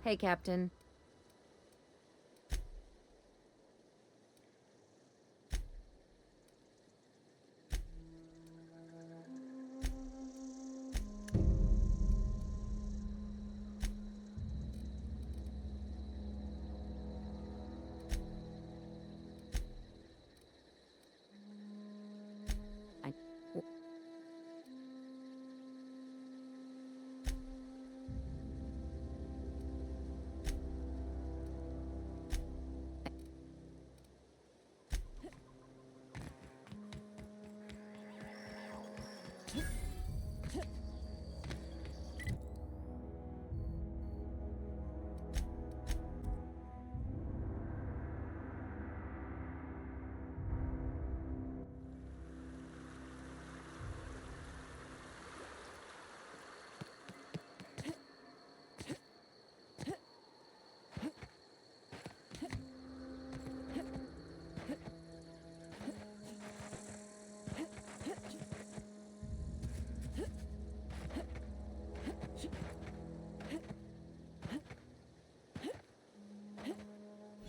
Hey, Captain. I...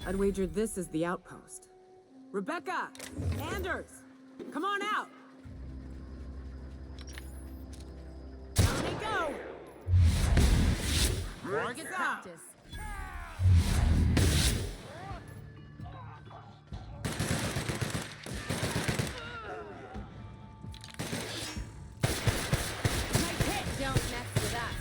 I'd wager this is the outpost. Rebecca! Anders! Come on out! Down they go! Good practice. Don't mess with us.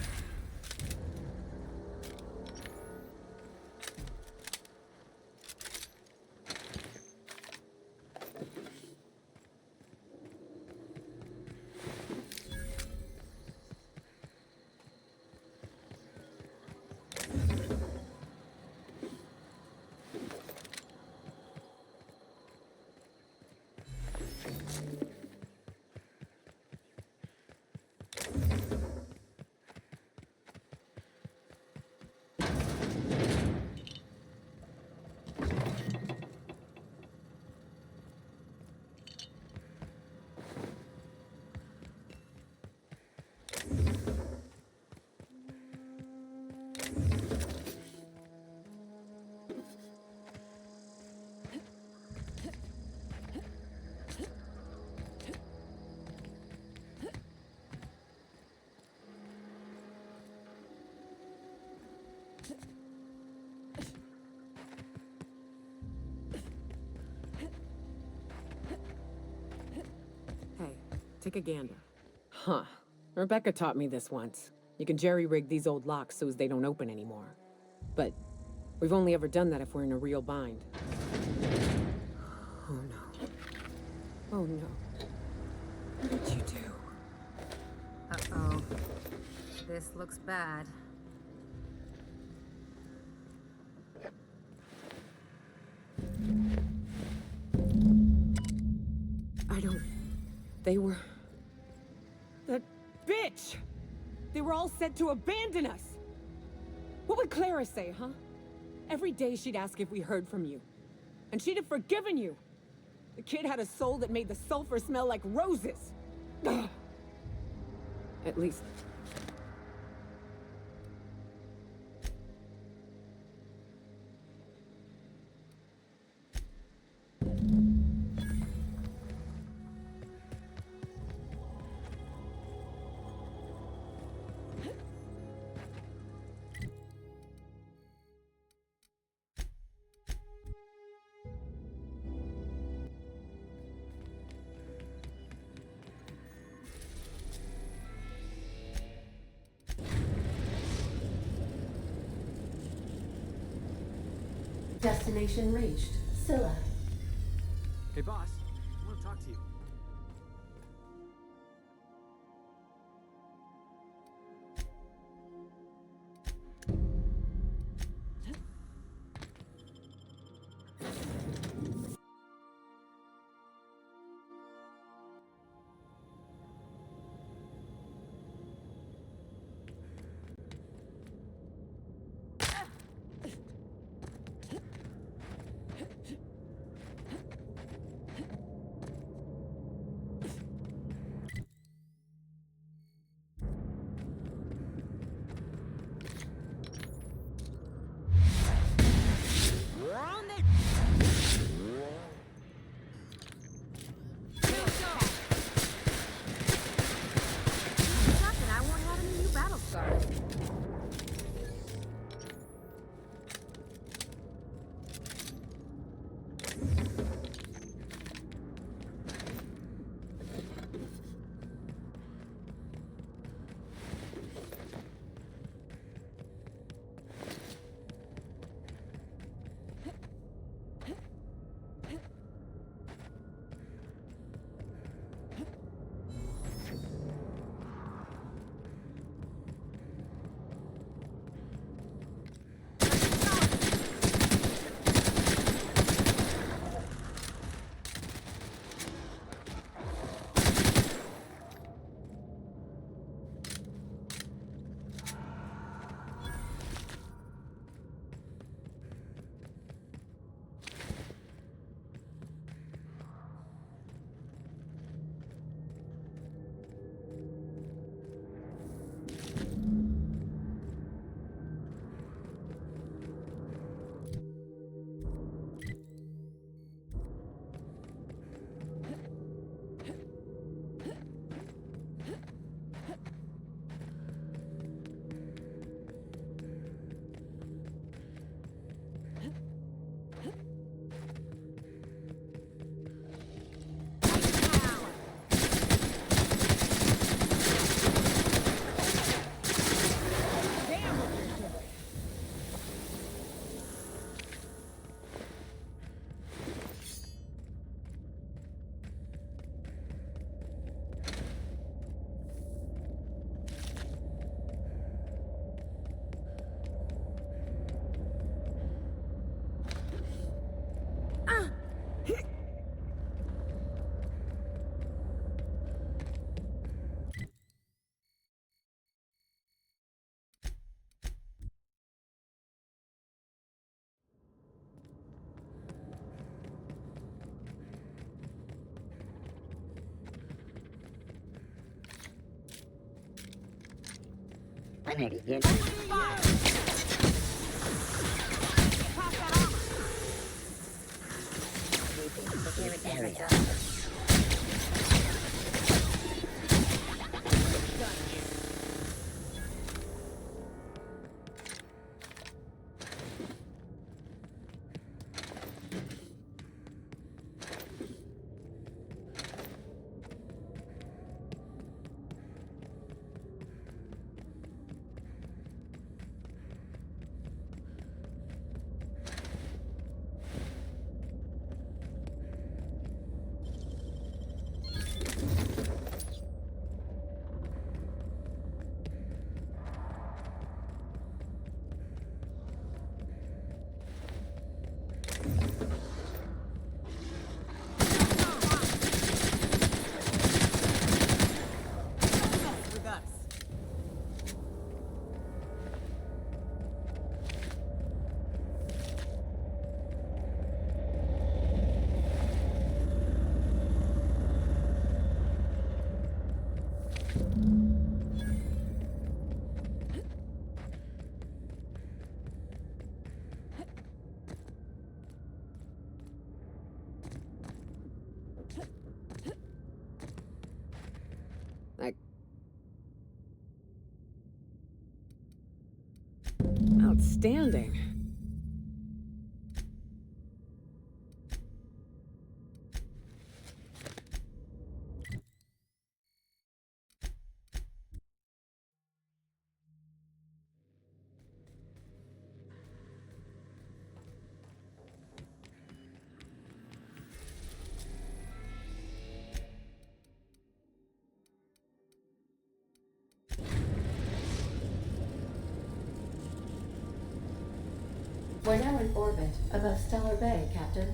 Hey, take a gander. Huh. Rebecca taught me this once. You can jerry-rig these old locks so as they don't open anymore. But we've only ever done that if we're in a real bind. Oh no. Oh no. What did you do? Uh-oh. This looks bad. I don't... They were... That bitch! They were all set to abandon us! What would Clara say, huh? Every day she'd ask if we heard from you. And she'd have forgiven you! The kid had a soul that made the sulfur smell like roses! Ugh. At least... Destination reached. Scylla. Hey, boss. I want to talk to you. With us. Like, outstanding. We're now in orbit above Stellar Bay, Captain.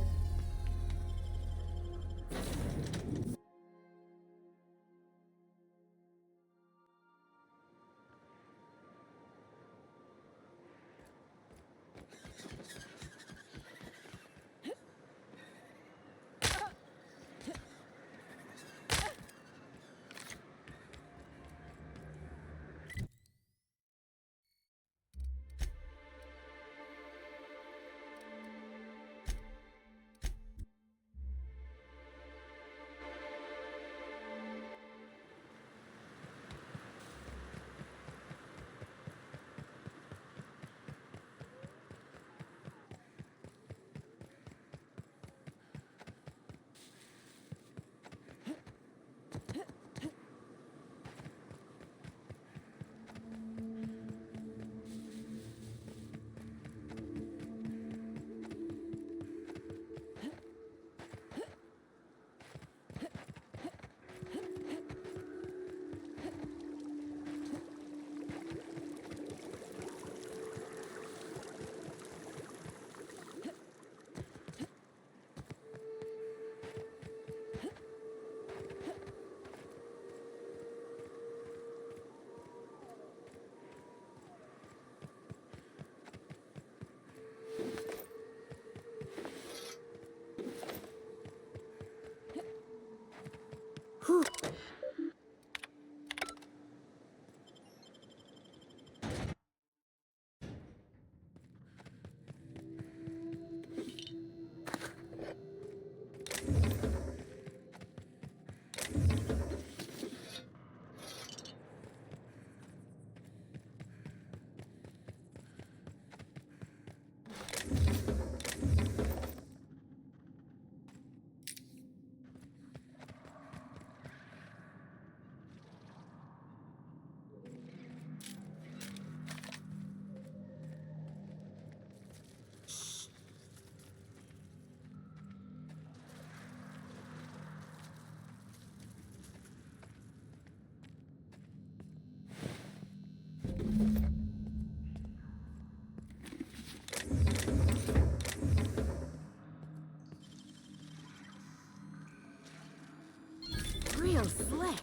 Real slick.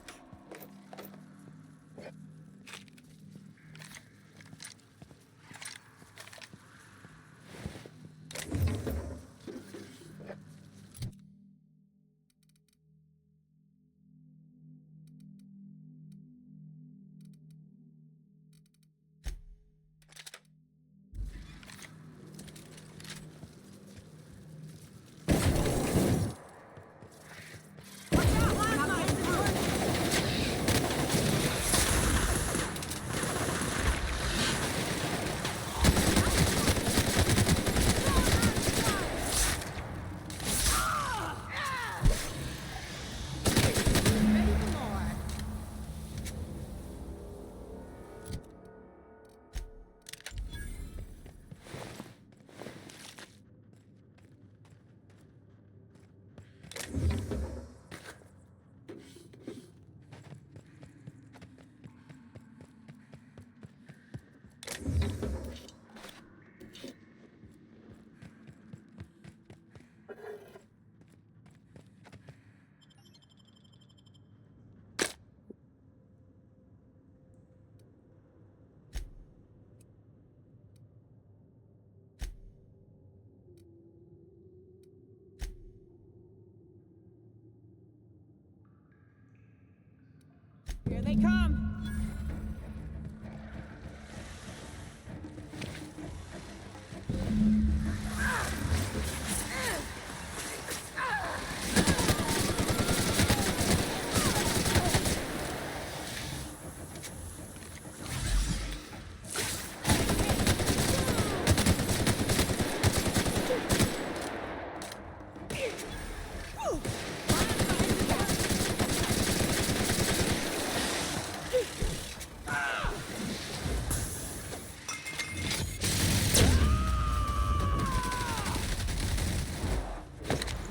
Here they come!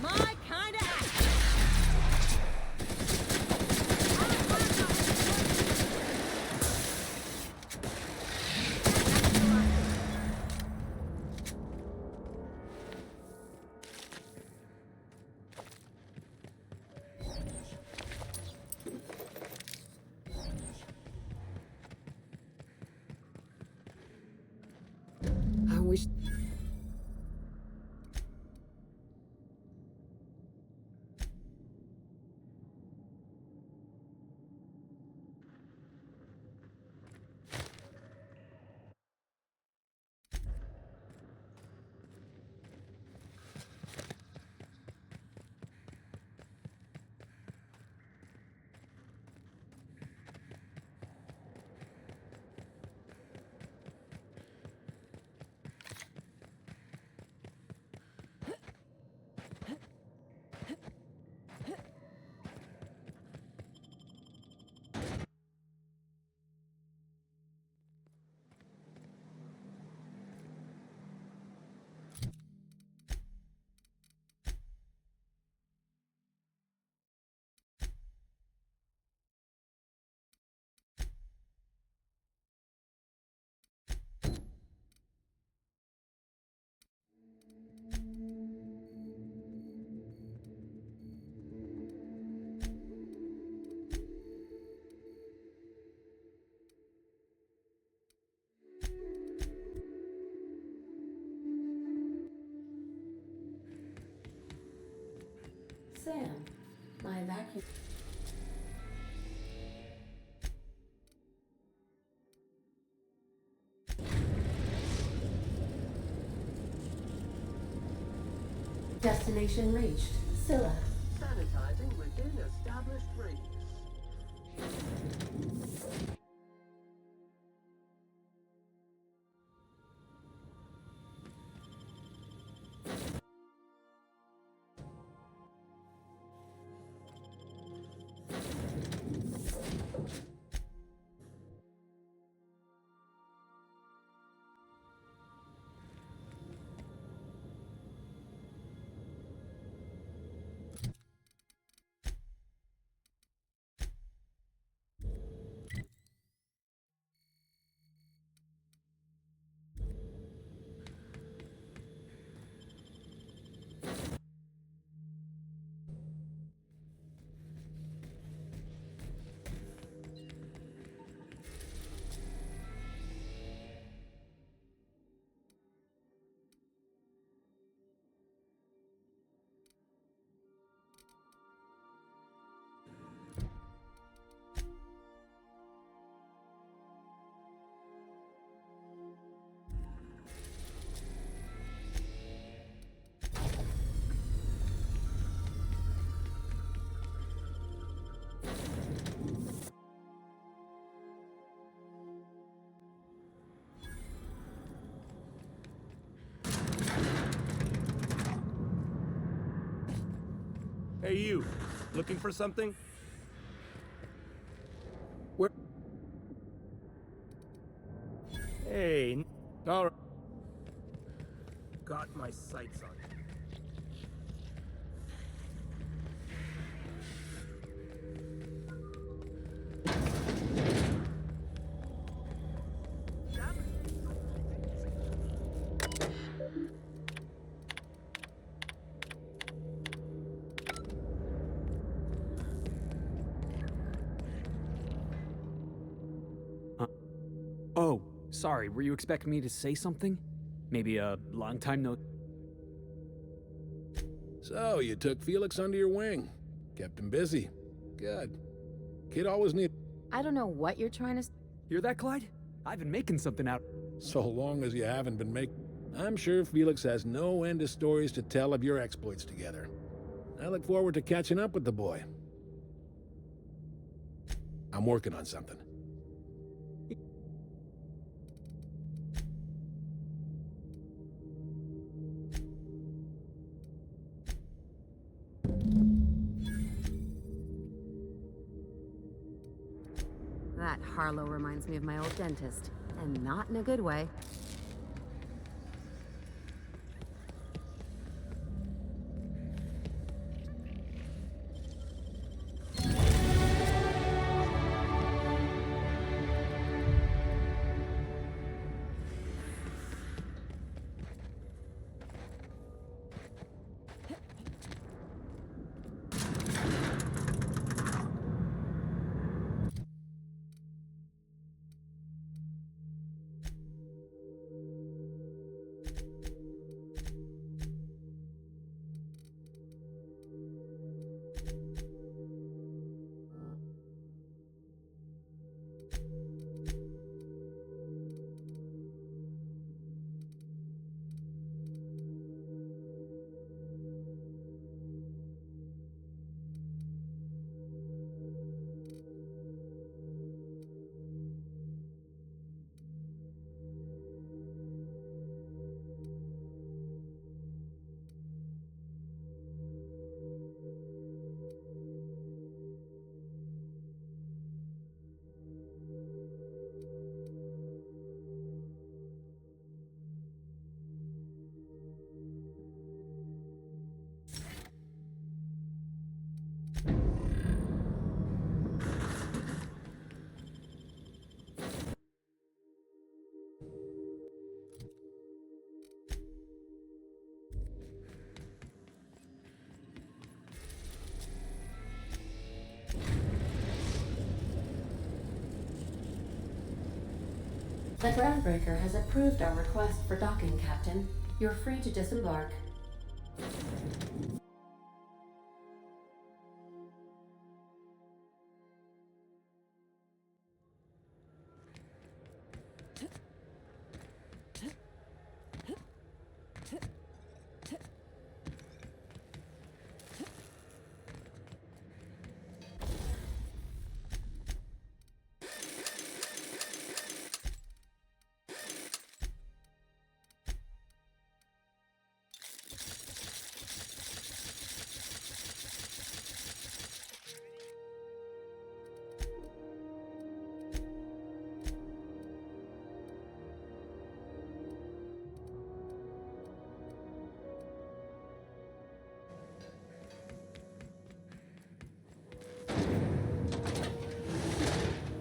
My kind of act. I wish... Sam, my vacuum. Destination reached. Scylla. Sanitizing within established radius. Hey, you. Looking for something? Where? Hey. All right. Got my sights on you. Oh, sorry. Were you expecting me to say something? Maybe a long time no... So, you took Felix under your wing. Kept him busy. Good. Kid always need... I don't know what you're trying to... Hear that, Clyde? I've been making something out. So long as you haven't been I'm sure Felix has no end of stories to tell of your exploits together. I look forward to catching up with the boy. I'm working on something. That Harlow reminds me of my old dentist, and not in a good way. The Groundbreaker has approved our request for docking, Captain. You're free to disembark.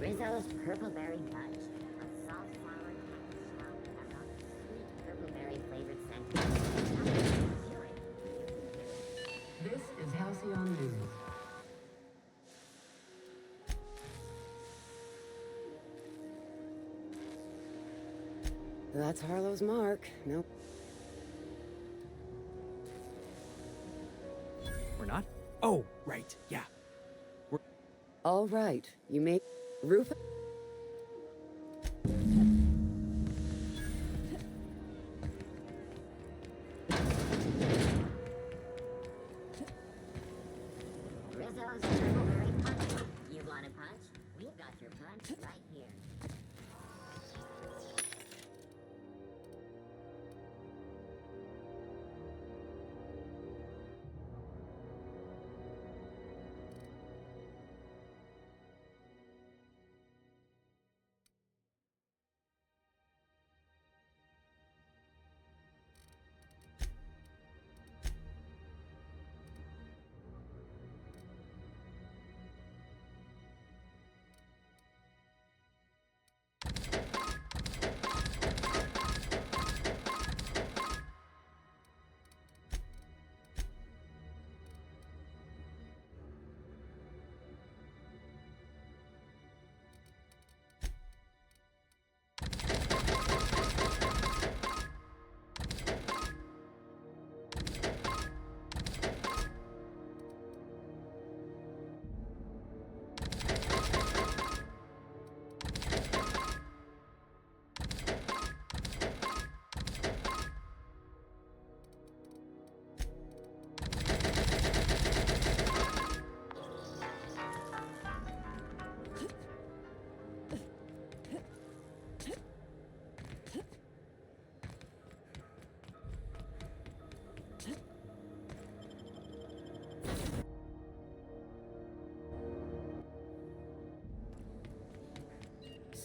Rizzo's Purple Berry Punch. A soft flower and a sweet purple berry flavored scent. This is Halcyon News. That's Harlow's mark. Nope. We're not? Oh, right, yeah. All right. You make... Rufus... Rizzo's Purple Berry Punch. You want a punch? We've got your punch right here.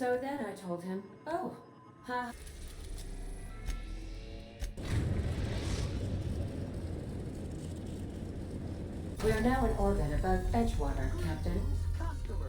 So then I told him, oh, ha. We are now in orbit above Edgewater, Captain. Customer.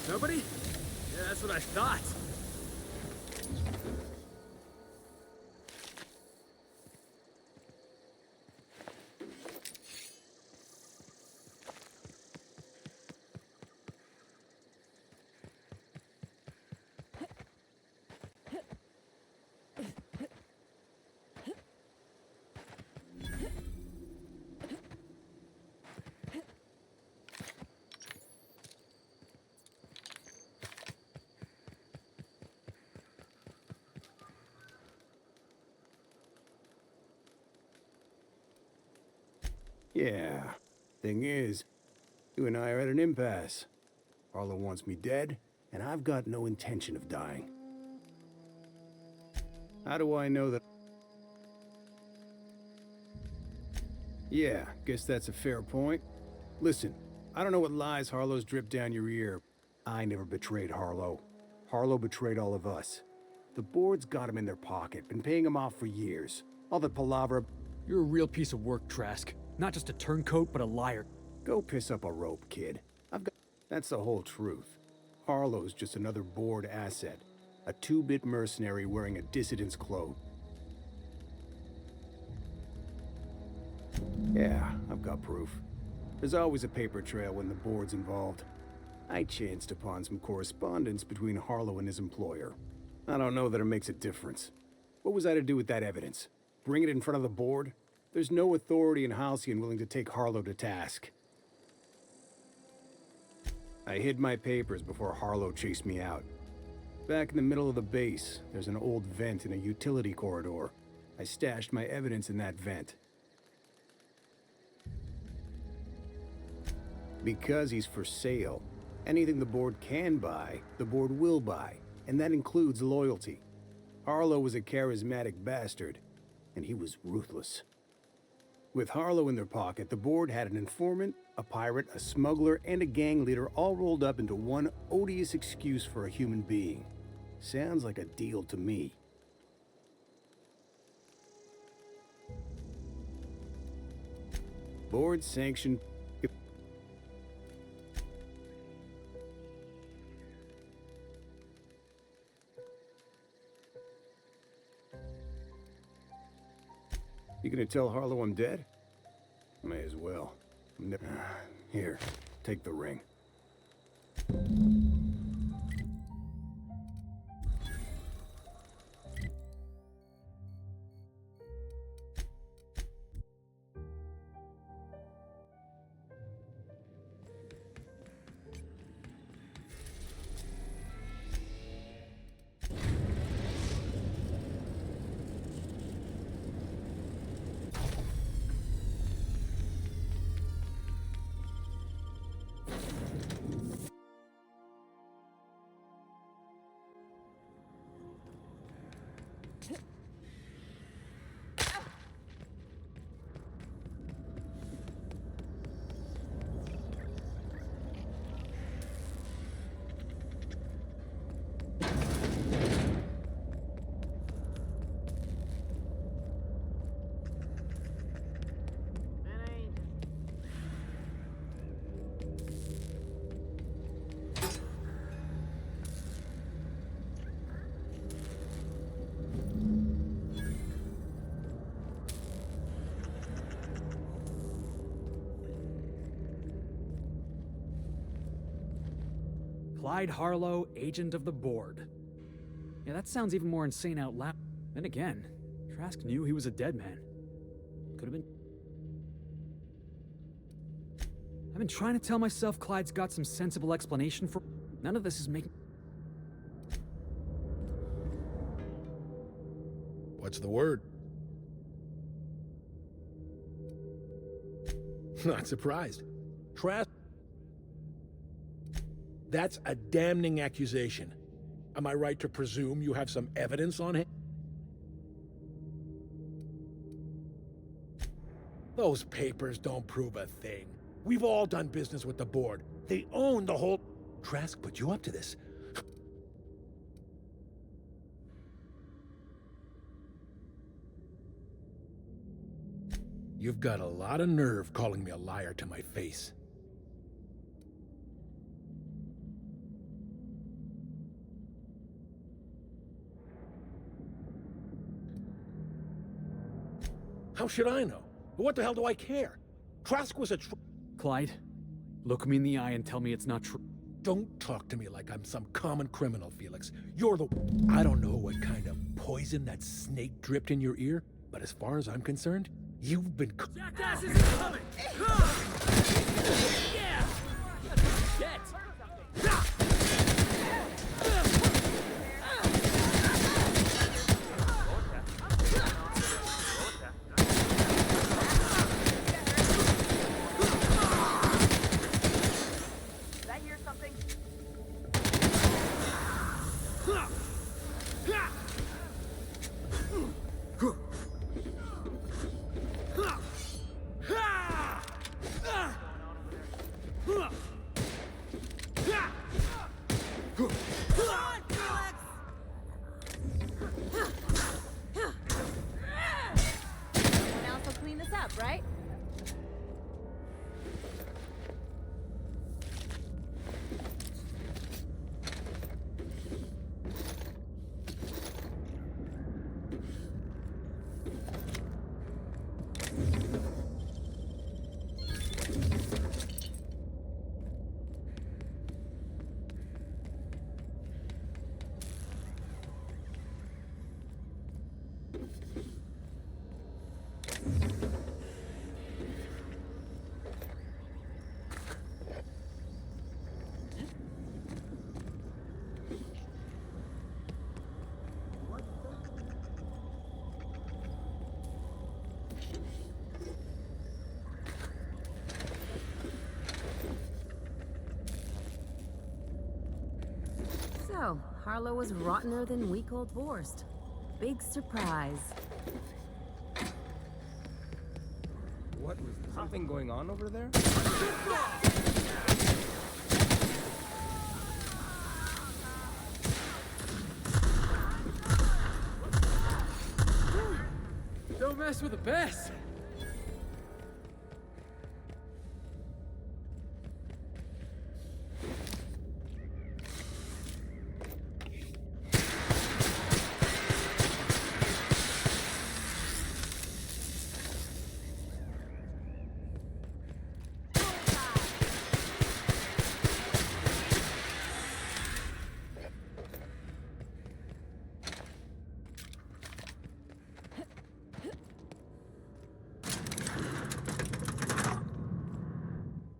Nobody? Yeah, that's what I thought. Yeah. Thing is, you and I are at an impasse. Harlow wants me dead, and I've got no intention of dying. How do I know that? Yeah, guess that's a fair point. Listen, I don't know what lies Harlow's dripped down your ear. I never betrayed Harlow. Harlow betrayed all of us. The board's got him in their pocket, been paying him off for years. All the palaver. You're a real piece of work, Trask. Not just a turncoat, but a liar. Go piss up a rope, kid. That's the whole truth. Harlow's just another board asset. A two-bit mercenary wearing a dissident's clothes. Yeah, I've got proof. There's always a paper trail when the board's involved. I chanced upon some correspondence between Harlow and his employer. I don't know that it makes a difference. What was I to do with that evidence? Bring it in front of the board? There's no authority in Halcyon willing to take Harlow to task. I hid my papers before Harlow chased me out. Back in the middle of the base, there's an old vent in a utility corridor. I stashed my evidence in that vent. Because he's for sale. Anything the board can buy, the board will buy, and that includes loyalty. Harlow was a charismatic bastard, and he was ruthless. With Harlow in their pocket, the board had an informant, a pirate, a smuggler, and a gang leader all rolled up into one odious excuse for a human being. Sounds like a deal to me. Board sanctioned. You gonna tell Harlow I'm dead? May as well. Here, take the ring. Clyde Harlow, agent of the board. Yeah, that sounds even more insane out loud. Then again, Trask knew he was a dead man. Could have been... I've been trying to tell myself Clyde's got some sensible explanation for... None of this is making... What's the word? Not surprised. Trask... That's a damning accusation. Am I right to presume you have some evidence on him? Those papers don't prove a thing. We've all done business with the board. They own the whole... Trask put you up to this. You've got a lot of nerve calling me a liar to my face. How should I know? What the hell do I care? Trask was a Clyde, look me in the eye and tell me it's not true. Don't talk to me like I'm some common criminal, Felix. You're the... I don't know what kind of poison that snake dripped in your ear, but as far as I'm concerned, you've been... Jackass is coming! Yeah! Get! Right? So, Harlow was rottener than week-old Borst. Big surprise. What was something going on over there? Don't mess with the best.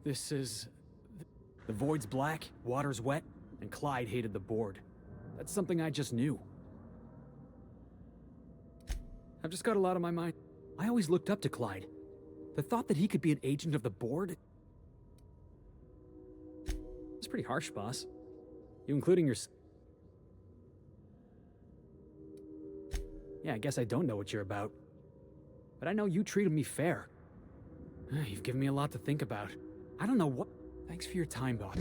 This is... The void's black, water's wet, and Clyde hated the board. That's something I just knew. I've just got a lot on my mind. I always looked up to Clyde. The thought that he could be an agent of the board... It's pretty harsh, boss. You including your... Yeah, I guess I don't know what you're about. But I know you treated me fair. You've given me a lot to think about. I don't know what... Thanks for your time, boss.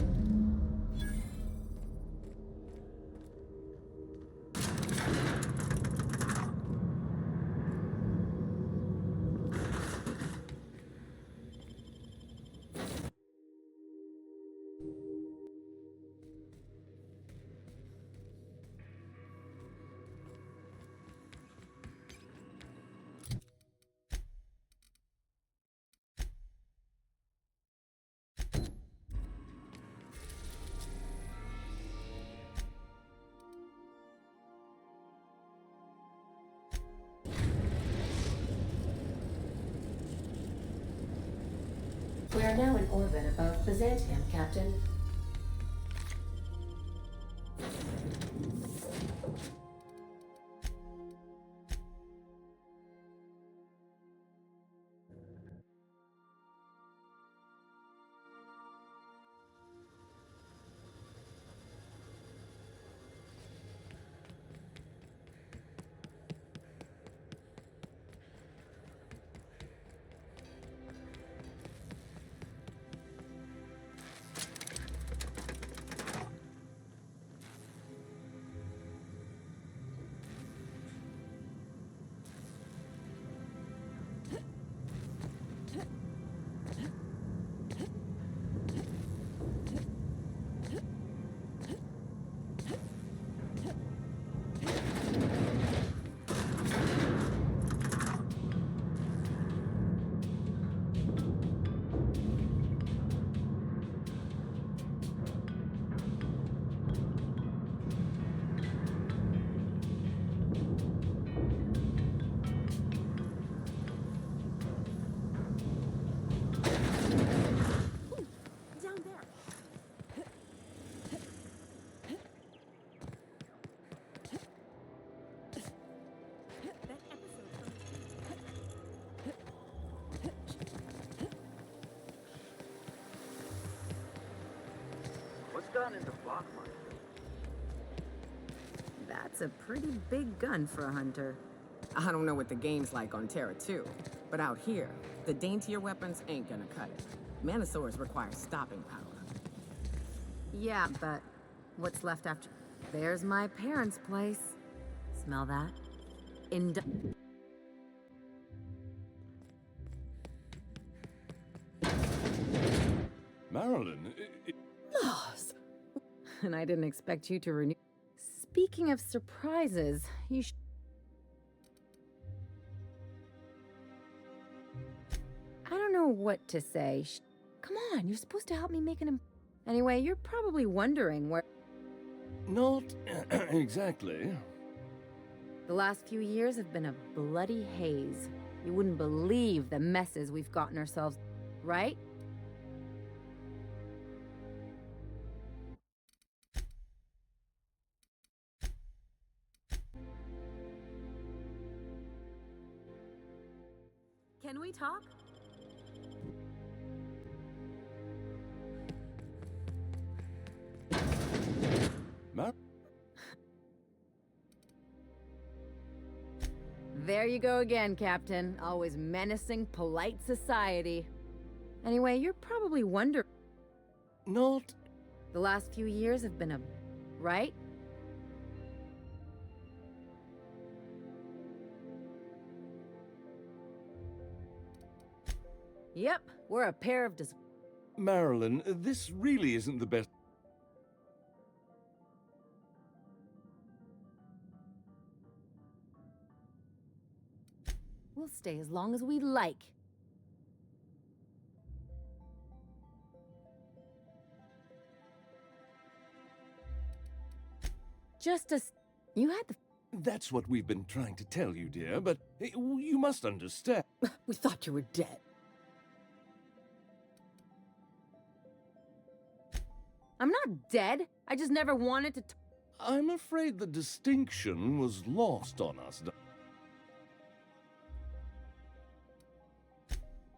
We are now in orbit above Byzantium, Captain. Down there. That episode What's gone into Blockmart? That's a pretty big gun for a hunter. I don't know what the game's like on Terra 2, but out here, the daintier weapons ain't gonna cut it. Manosaurs require stopping power. Yeah, but what's left after? There's my parents' place. Smell that? Marilyn, Lost. And I didn't expect you to renew. Speaking of surprises, you I don't know what to say. Come on, you're supposed to help me make an Anyway, you're probably wondering where... not exactly. The last few years have been a bloody haze. You wouldn't believe the messes we've gotten ourselves, right? Can we talk? There you go again, Captain. Always menacing polite society. Anyway, you're probably wondering... Not... The last few years have been a... right? Yep, we're a pair of Marilyn, this really isn't the best... We'll stay as long as we like. Just as... You had the... That's what we've been trying to tell you, dear, but you must understand. We thought you were dead. I'm not dead. I just never wanted to... I'm afraid the distinction was lost on us.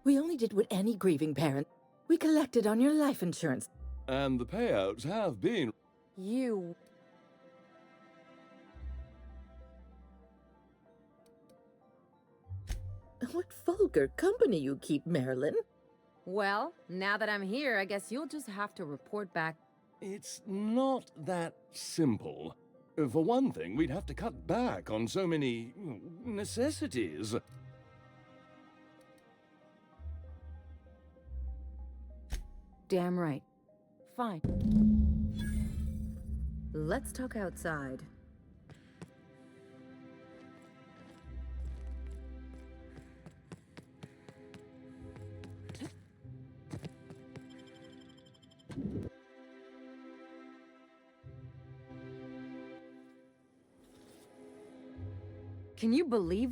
We only did what any grieving parent. We collected on your life insurance. And the payouts have been... You... What vulgar company you keep, Marilyn. Well, now that I'm here, I guess you'll just have to report back. It's not that simple. For one thing, we'd have to cut back on so many necessities. Damn right. Fine. Let's talk outside. Can you believe?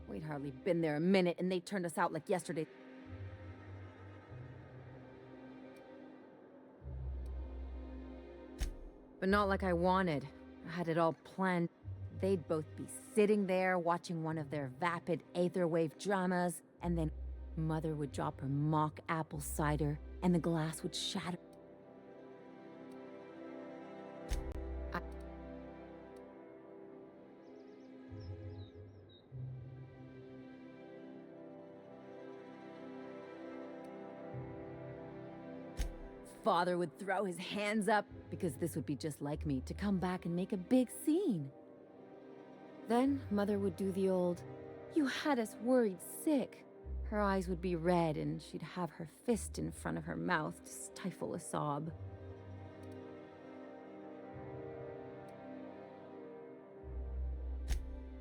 We'd hardly been there a minute and they turned us out like yesterday. But not like I wanted. I had it all planned. They'd both be sitting there watching one of their vapid aetherwave dramas, and then Mother would drop her mock apple cider, and the glass would shatter. Father would throw his hands up, because this would be just like me, to come back and make a big scene. Then Mother would do the old, "You had us worried sick." Her eyes would be red, and she'd have her fist in front of her mouth to stifle a sob.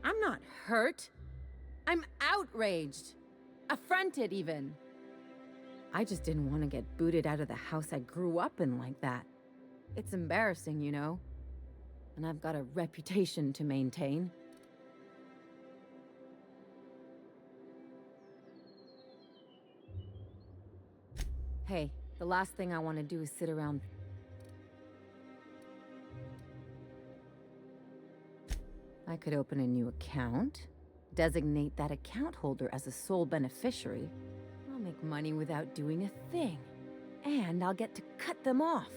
I'm not hurt. I'm outraged. Affronted, even. I just didn't want to get booted out of the house I grew up in like that. It's embarrassing, you know. And I've got a reputation to maintain. Hey, the last thing I want to do is sit around. I could open a new account, designate that account holder as a sole beneficiary. I'll make money without doing a thing. And I'll get to cut them off.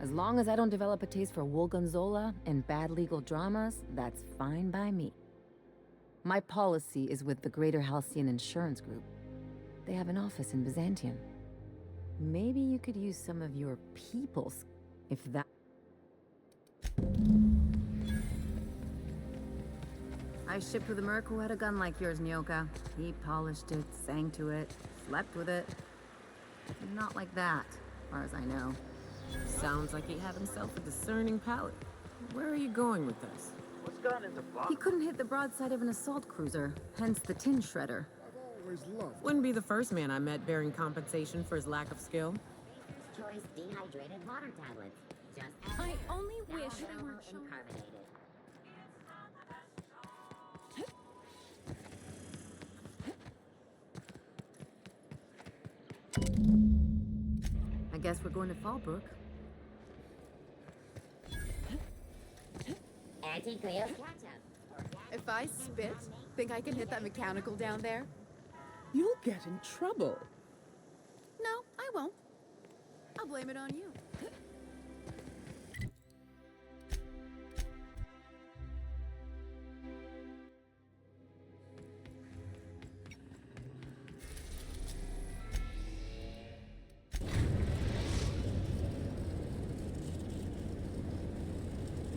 As long as I don't develop a taste for Wolgonzola and bad legal dramas, that's fine by me. My policy is with the Greater Halcyon Insurance Group. They have an office in Byzantium. Maybe you could use some of your people's, if that... I shipped with a merc who had a gun like yours, Nyoka. He polished it, sang to it, slept with it. Not like that, as far as I know. Sounds like he had himself a discerning palate. Where are you going with this? What's gone into box? He couldn't hit the broadside of an assault cruiser, hence the tin shredder. Wouldn't be the first man I met bearing compensation for his lack of skill. Choice dehydrated water tablets. Just I only wish they weren't and carbonated. I guess we're going to Fallbrook. Anti-Cleo's ketchup. If I spit, think I can hit that mechanical down there? You'll get in trouble. No, I won't. I'll blame it on you.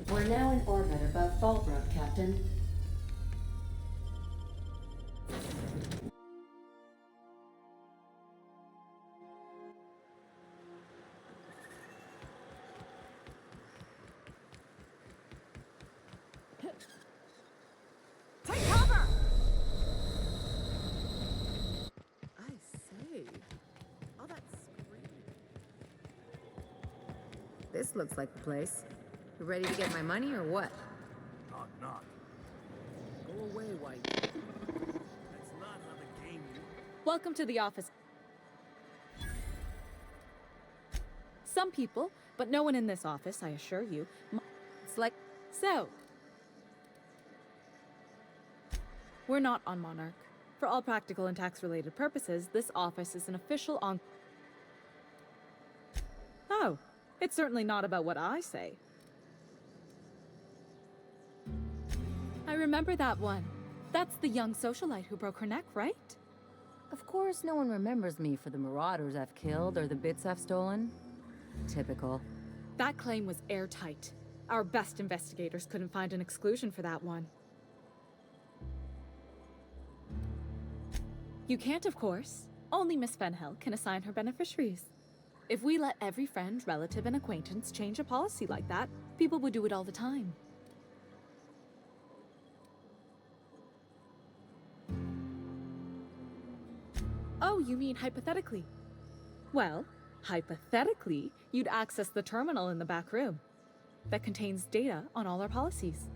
We're now in orbit above Fallbrook, Captain. Take cover! I say. All that screaming. This looks like the place. You ready to get my money or what? Knock, knock. Go away, White. That's not how the game works. Welcome to the office. Some people, but no one in this office, I assure you. It's like... So. We're not on Monarch. For all practical and tax-related purposes, this office is an official on... Oh, it's certainly not about what I say. I remember that one. That's the young socialite who broke her neck, right? Of course, no one remembers me for the marauders I've killed or the bits I've stolen. Typical. That claim was airtight. Our best investigators couldn't find an exclusion for that one. You can't, of course. Only Miss Fenhill can assign her beneficiaries. If we let every friend, relative, and acquaintance change a policy like that, people would do it all the time. Oh, you mean hypothetically? Well, hypothetically, you'd access the terminal in the back room that contains data on all our policies.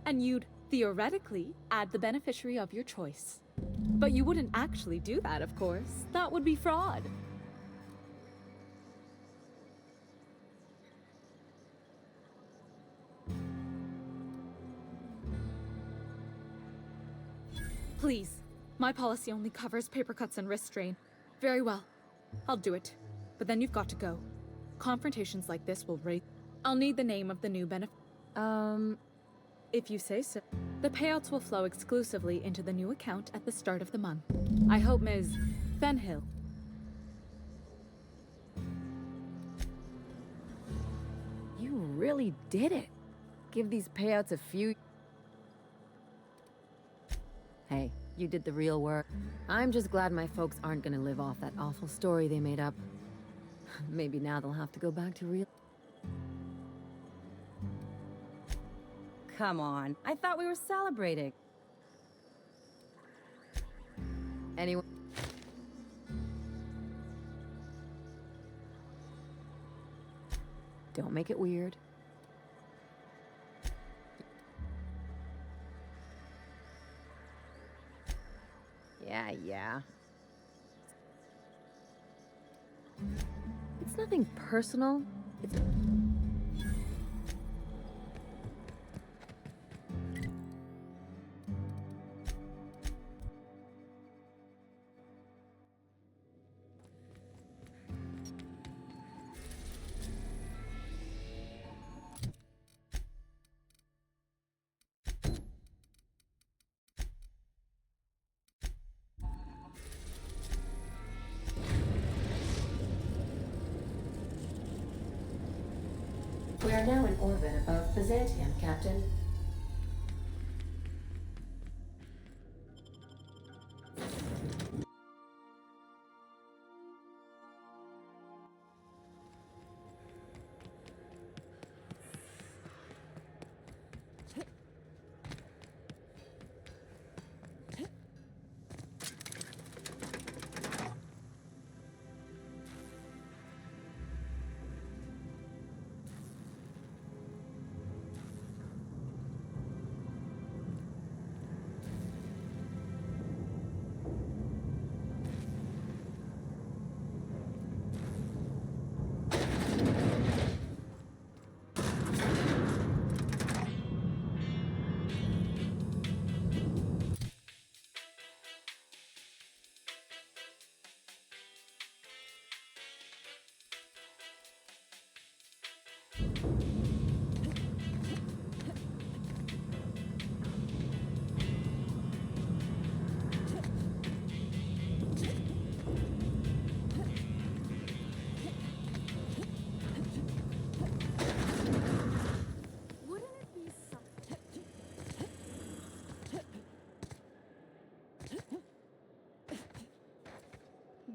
And you'd, theoretically, add the beneficiary of your choice. But you wouldn't actually do that, of course. That would be fraud. Please. My policy only covers paper cuts and wrist strain. Very well. I'll do it. But then you've got to go. Confrontations like this will raise... I'll need the name of the new benefit. If you say so. The payouts will flow exclusively into the new account at the start of the month. I hope Ms. Fenhill. You really did it. Give these payouts a few... Hey, you did the real work. I'm just glad my folks aren't gonna live off that awful story they made up. Maybe now they'll have to go back to real... Come on, I thought we were celebrating. Anyway... Don't make it weird. Yeah. It's nothing personal. It's... We are now in orbit above Byzantium, Captain.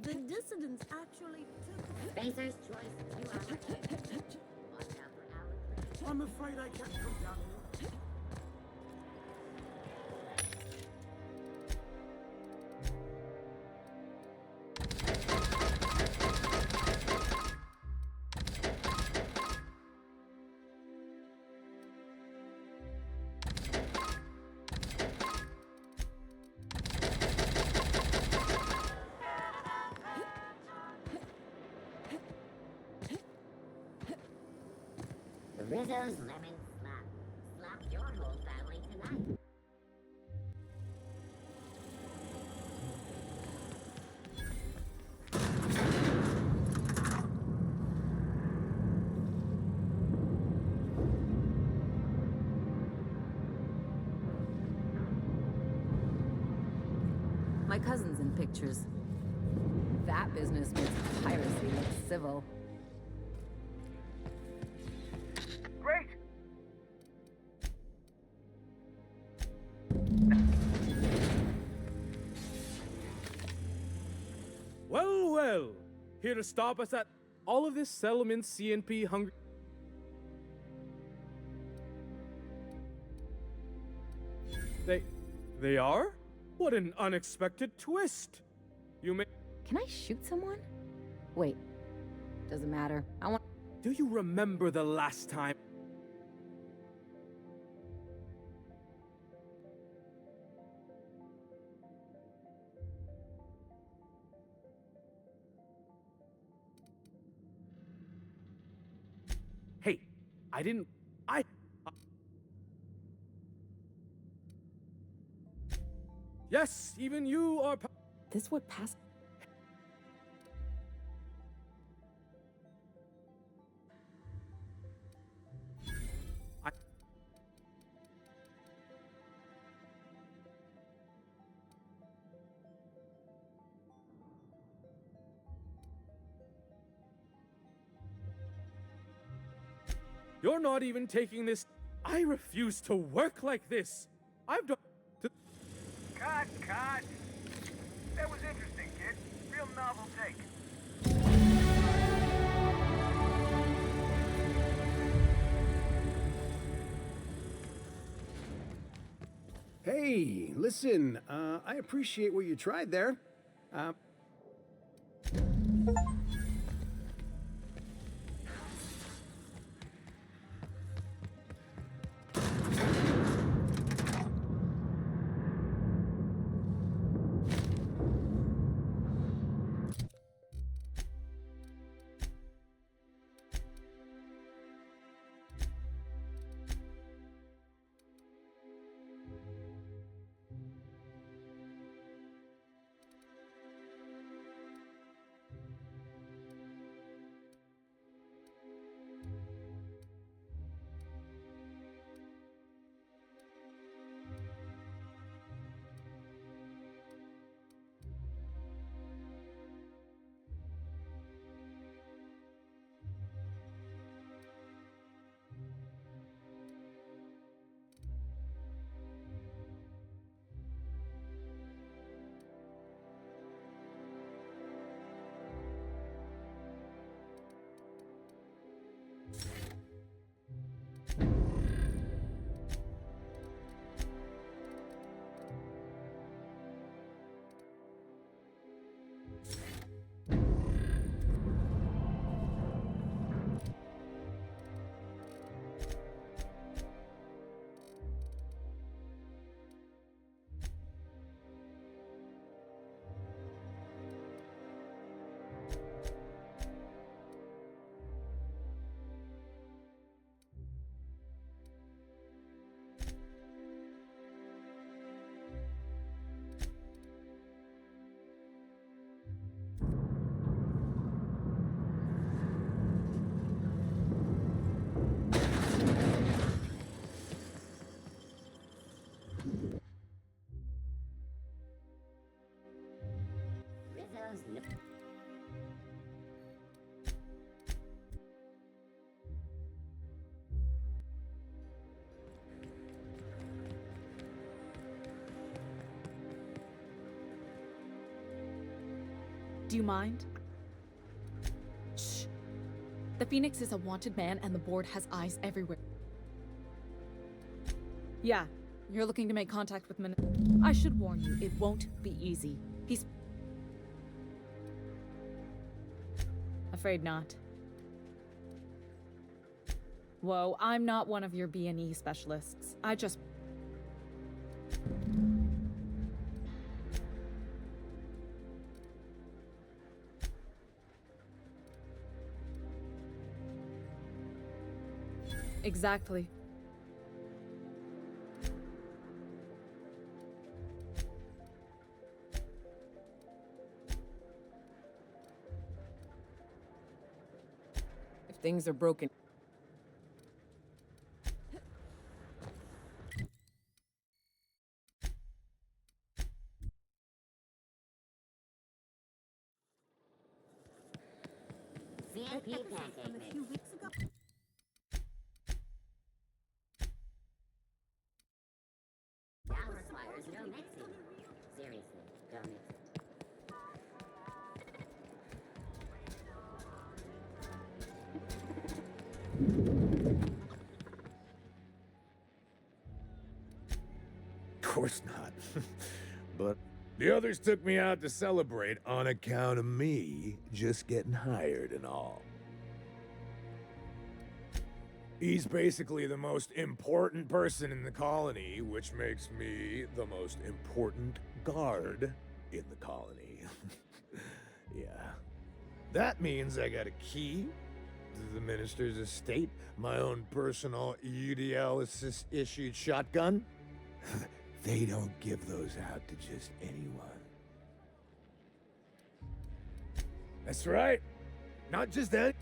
The dissidents actually took Spacer's choice. You are rejected. Watch out for Alex. I'm afraid I can't come down here. Rizzo's lemon slap. Slap your whole family tonight. My cousin's in pictures. That business makes piracy look civil. Great! Well. Here to stop us at all of this settlement CNP hungry. They are? What an unexpected twist. You may... Can I shoot someone? Wait. Doesn't matter. I want... Do you remember the last time? I didn't. Yes, even you are. This what passed. You're not even taking this. I refuse to work like this. I've done. Cut! That was interesting, kid. Real novel take. Hey, listen, I appreciate what you tried there. Do you mind? Shh. The Phoenix is a wanted man and the board has eyes everywhere. Yeah, you're looking to make contact with I should warn you, it won't be easy. He's... Afraid not. Whoa, I'm not one of your B&E specialists. I just... Exactly. If things are broken... CMP pancake mix. Now requires no mixing. Seriously, don't mix it. Of course not. But the others took me out to celebrate on account of me just getting hired and all. He's basically the most important person in the colony, which makes me the most important guard in the colony. Yeah. That means I got a key, the minister's estate, my own personal UDL-issued shotgun. They don't give those out to just anyone. That's right. Not just that.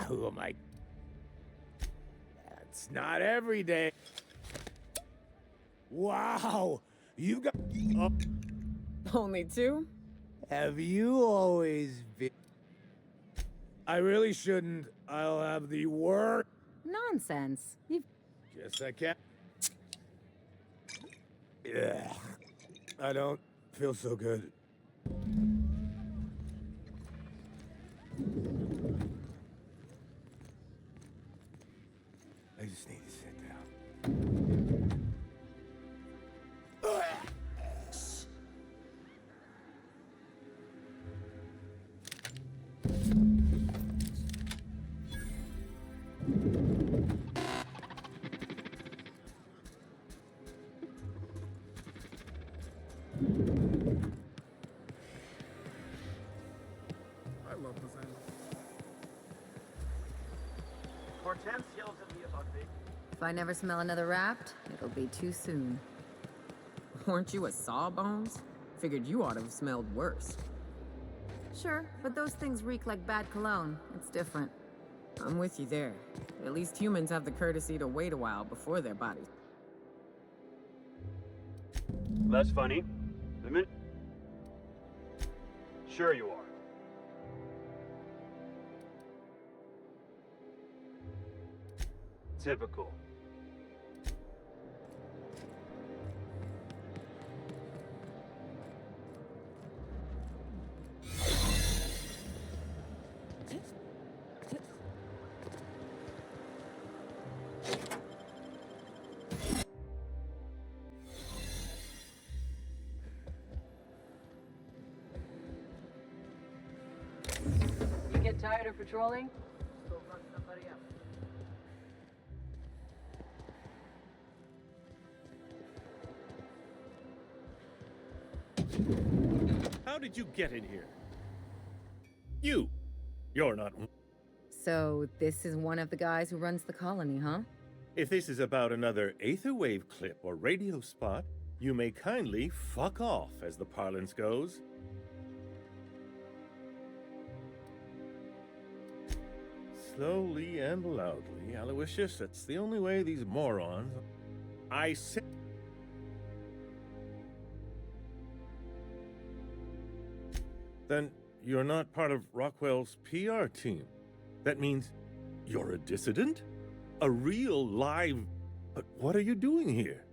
Who am I? That's not every day. Wow, you got... Oh. Only two? Have you always been... I really shouldn't. I'll have the word. Nonsense. You've... Yes, I can. Yeah. I don't feel so good. I just need to sit down. I love this animal. Hortense yells at me about me. If I never smell another Rapt, it'll be too soon. Weren't you a Sawbones? Figured you ought to have smelled worse. Sure, but those things reek like bad cologne. It's different. I'm with you there. At least humans have the courtesy to wait a while before their bodies. That's funny. The minute... Sure you are. Typical. You get tired of patrolling? Go run somebody up. How did you get in here? You're not... So, this is one of the guys who runs the colony, huh? If this is about another Aetherwave clip or radio spot, you may kindly fuck off, as the parlance goes. Slowly and loudly, Aloysius, that's the only way these morons... I say... Then you're not part of Rockwell's PR team. That means you're a dissident? A real live... But what are you doing here?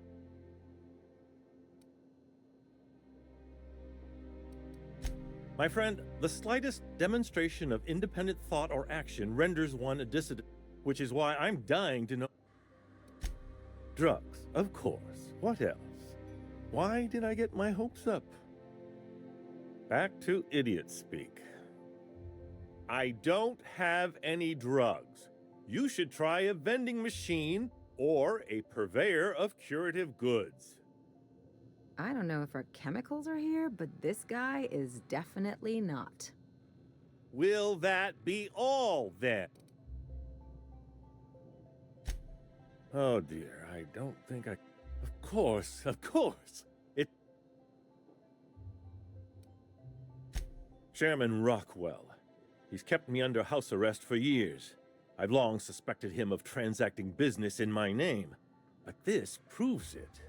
My friend, the slightest demonstration of independent thought or action renders one a dissident, which is why I'm dying to know... Drugs, of course. What else? Why did I get my hopes up? Back to idiot speak. I don't have any drugs. You should try a vending machine or a purveyor of curative goods. I don't know if our chemicals are here, but this guy is definitely not. Will that be all, then? Oh dear, I don't think I... Of course. It... Chairman Rockwell. He's kept me under house arrest for years. I've long suspected him of transacting business in my name. But this proves it.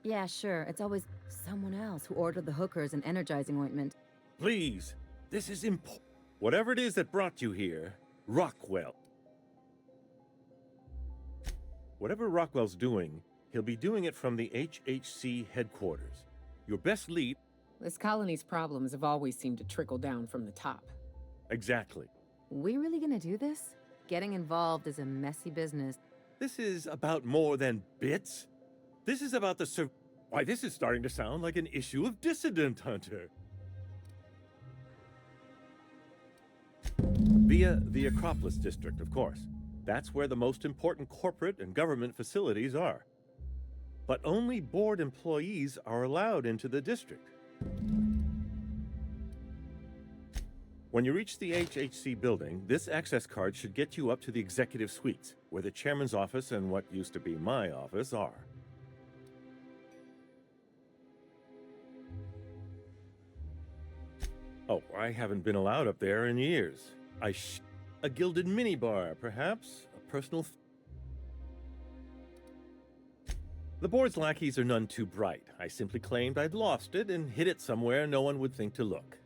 Yeah, sure. It's always someone else who ordered the hookers and energizing ointment. Please, this is important. Whatever it is that brought you here, Rockwell. Whatever Rockwell's doing, he'll be doing it from the HHC headquarters. Your best lead... This colony's problems have always seemed to trickle down from the top. Exactly. We really gonna do this? Getting involved is a messy business. This is about more than bits. This is about the Why, this is starting to sound like an issue of Dissident Hunter. Via the Acropolis district, of course. That's where the most important corporate and government facilities are. but only board employees are allowed into the district. When you reach the HHC building, this access card should get you up to the executive suites, where the chairman's office and what used to be my office are. Oh, I haven't been allowed up there in years. A gilded minibar, perhaps? A personal... The board's lackeys are none too bright. I simply claimed I'd lost it and hid it somewhere no one would think to look.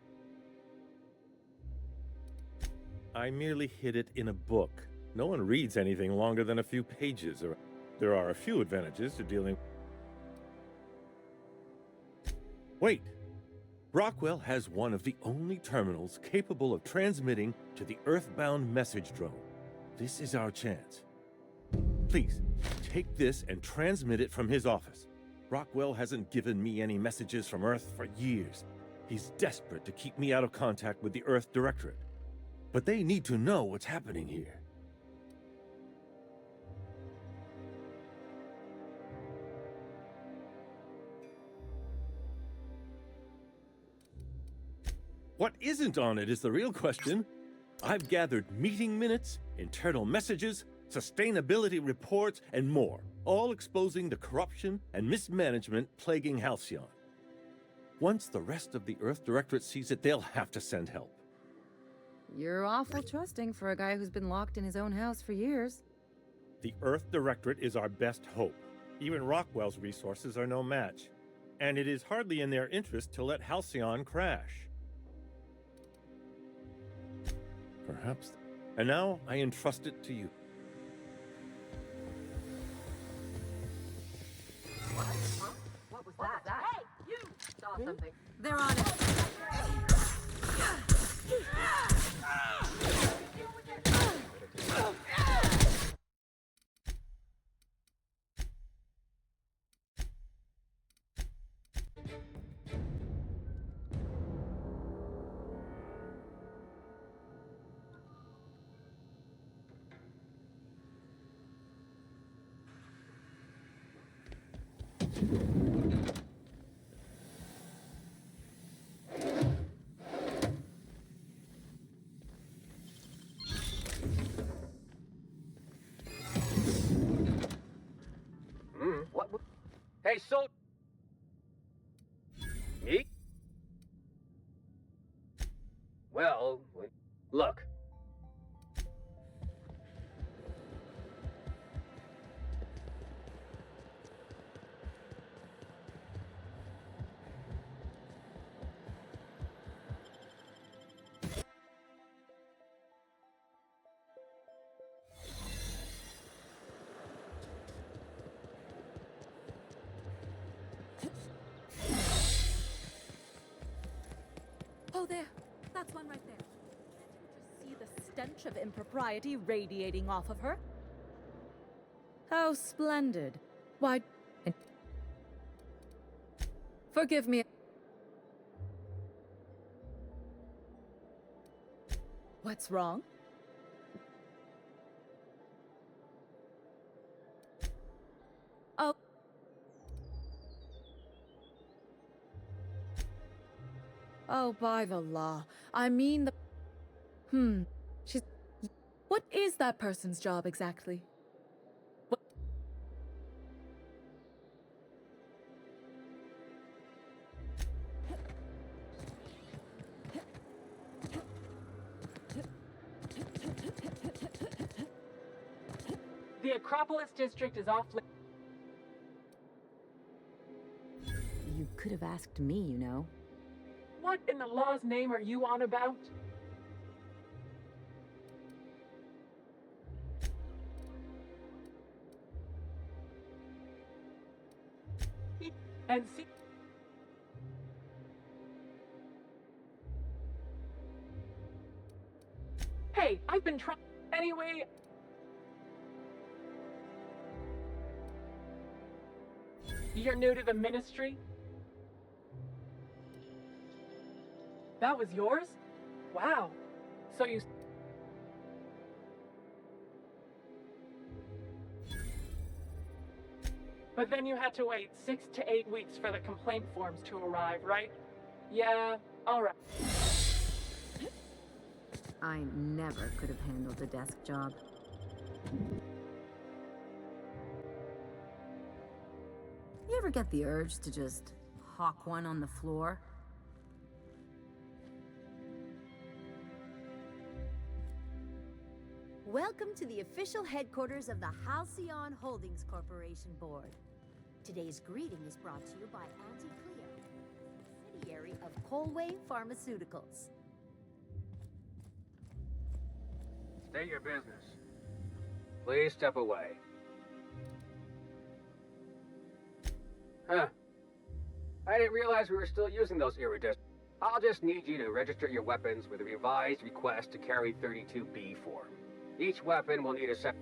I merely hid it in a book. No one reads anything longer than a few pages, or there are a few advantages to dealing... Wait! Rockwell has one of the only terminals capable of transmitting to the Earthbound message drone. This is our chance. Please, take this and transmit it from his office. Rockwell hasn't given me any messages from Earth for years. He's desperate to keep me out of contact with the Earth Directorate. But they need to know what's happening here. What isn't on it is the real question. I've gathered meeting minutes, internal messages, sustainability reports, and more, all exposing the corruption and mismanagement plaguing Halcyon. Once the rest of the Earth Directorate sees it, they'll have to send help. You're awful trusting for a guy who's been locked in his own house for years. The Earth Directorate is our best hope. Even Rockwell's resources are no match. And it is hardly in their interest to let Halcyon crash. Perhaps. And now I entrust it to you. What was that? Hey, you! Saw something. They're on it. What? Hey, so... Me? Well, look. Oh, there. That's one right there. Can't you just see the stench of impropriety radiating off of her? How splendid. Why... Forgive me. What's wrong? Oh. Oh, by the law. I mean the... She's... What is that person's job exactly? What... The Acropolis district is off... You could have asked me, you know. What in the law's name are you on about? And see... Hey, I've been trying... Anyway... You're new to the ministry? That was yours? Wow. So you... But then you had to wait 6 to 8 weeks for the complaint forms to arrive, right? Yeah, alright. I never could have handled a desk job. You ever get the urge to just hawk one on the floor? Welcome to the official headquarters of the Halcyon Holdings Corporation Board. Today's greeting is brought to you by Auntie Cleo, subsidiary of Colway Pharmaceuticals. State your business. Please step away. Huh. I didn't realize we were still using those iridescent. I'll just need you to register your weapons with a revised request to carry 32B form. Each weapon will need a set.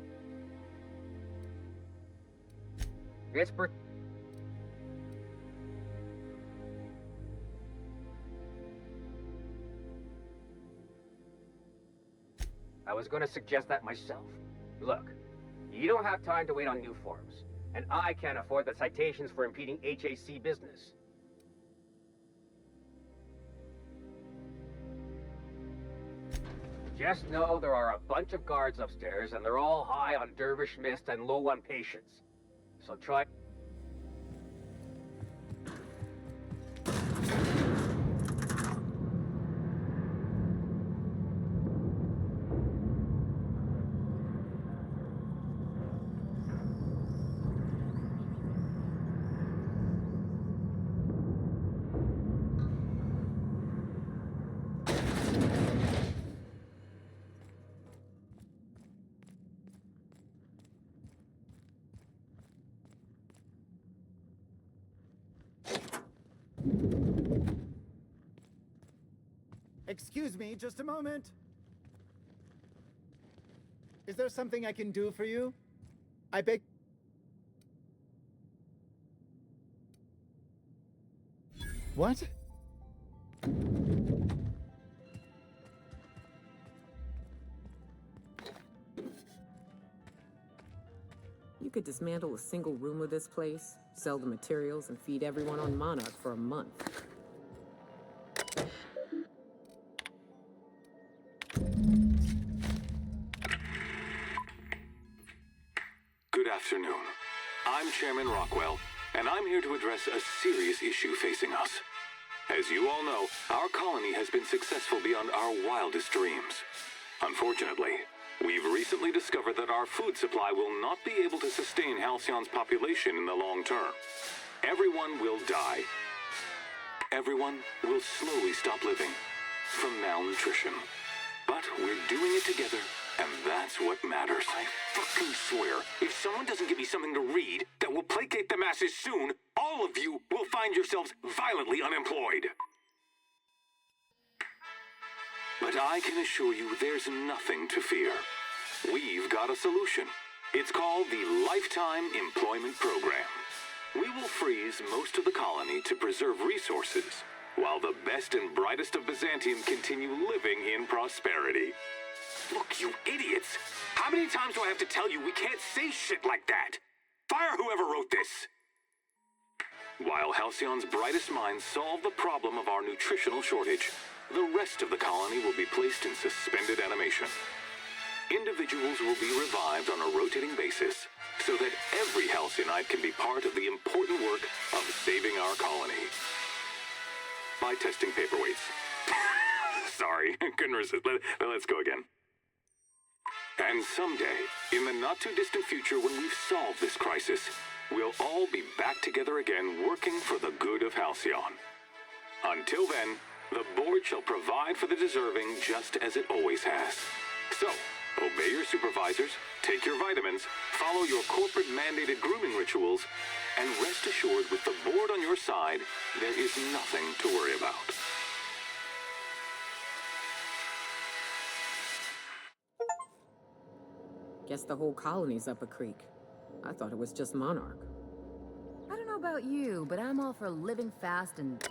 It's per. I was going to suggest that myself. Look, you don't have time to wait on new forms, and I can't afford the citations for impeding HAC business. Just know there are a bunch of guards upstairs, and they're all high on dervish mist and low on patience. So try... Excuse me, just a moment. Is there something I can do for you? I beg... What? You could dismantle a single room of this place, sell the materials, and feed everyone on Monarch for a month. Good afternoon. I'm Chairman Rockwell, and I'm here to address a serious issue facing us. As you all know, our colony has been successful beyond our wildest dreams. Unfortunately, we've recently discovered that our food supply will not be able to sustain Halcyon's population in the long term. Everyone will die. Everyone will slowly stop living from malnutrition. But we're doing it together, and that's what matters. I fucking swear, if someone doesn't give me something to read that will placate the masses soon, all of you will find yourselves violently unemployed. But I can assure you there's nothing to fear. We've got a solution. It's called the Lifetime Employment Program. We will freeze most of the colony to preserve resources, while the best and brightest of Byzantium continue living in prosperity. Look, you idiots! How many times do I have to tell you we can't say shit like that? Fire whoever wrote this! While Halcyon's brightest minds solve the problem of our nutritional shortage, the rest of the colony will be placed in suspended animation. Individuals will be revived on a rotating basis, so that every Halcyon can be part of the important work of saving our colony. By testing paperweights. Sorry, couldn't resist. Let's go again. And someday, in the not-too-distant future when we've solved this crisis, we'll all be back together again working for the good of Halcyon. Until then, the board shall provide for the deserving just as it always has. So, obey your supervisors, take your vitamins, follow your corporate-mandated grooming rituals, and rest assured with the board on your side, there is nothing to worry about. Guess the whole colony's up a creek. I thought it was just Monarch. I don't know about you, but I'm all for living fast and...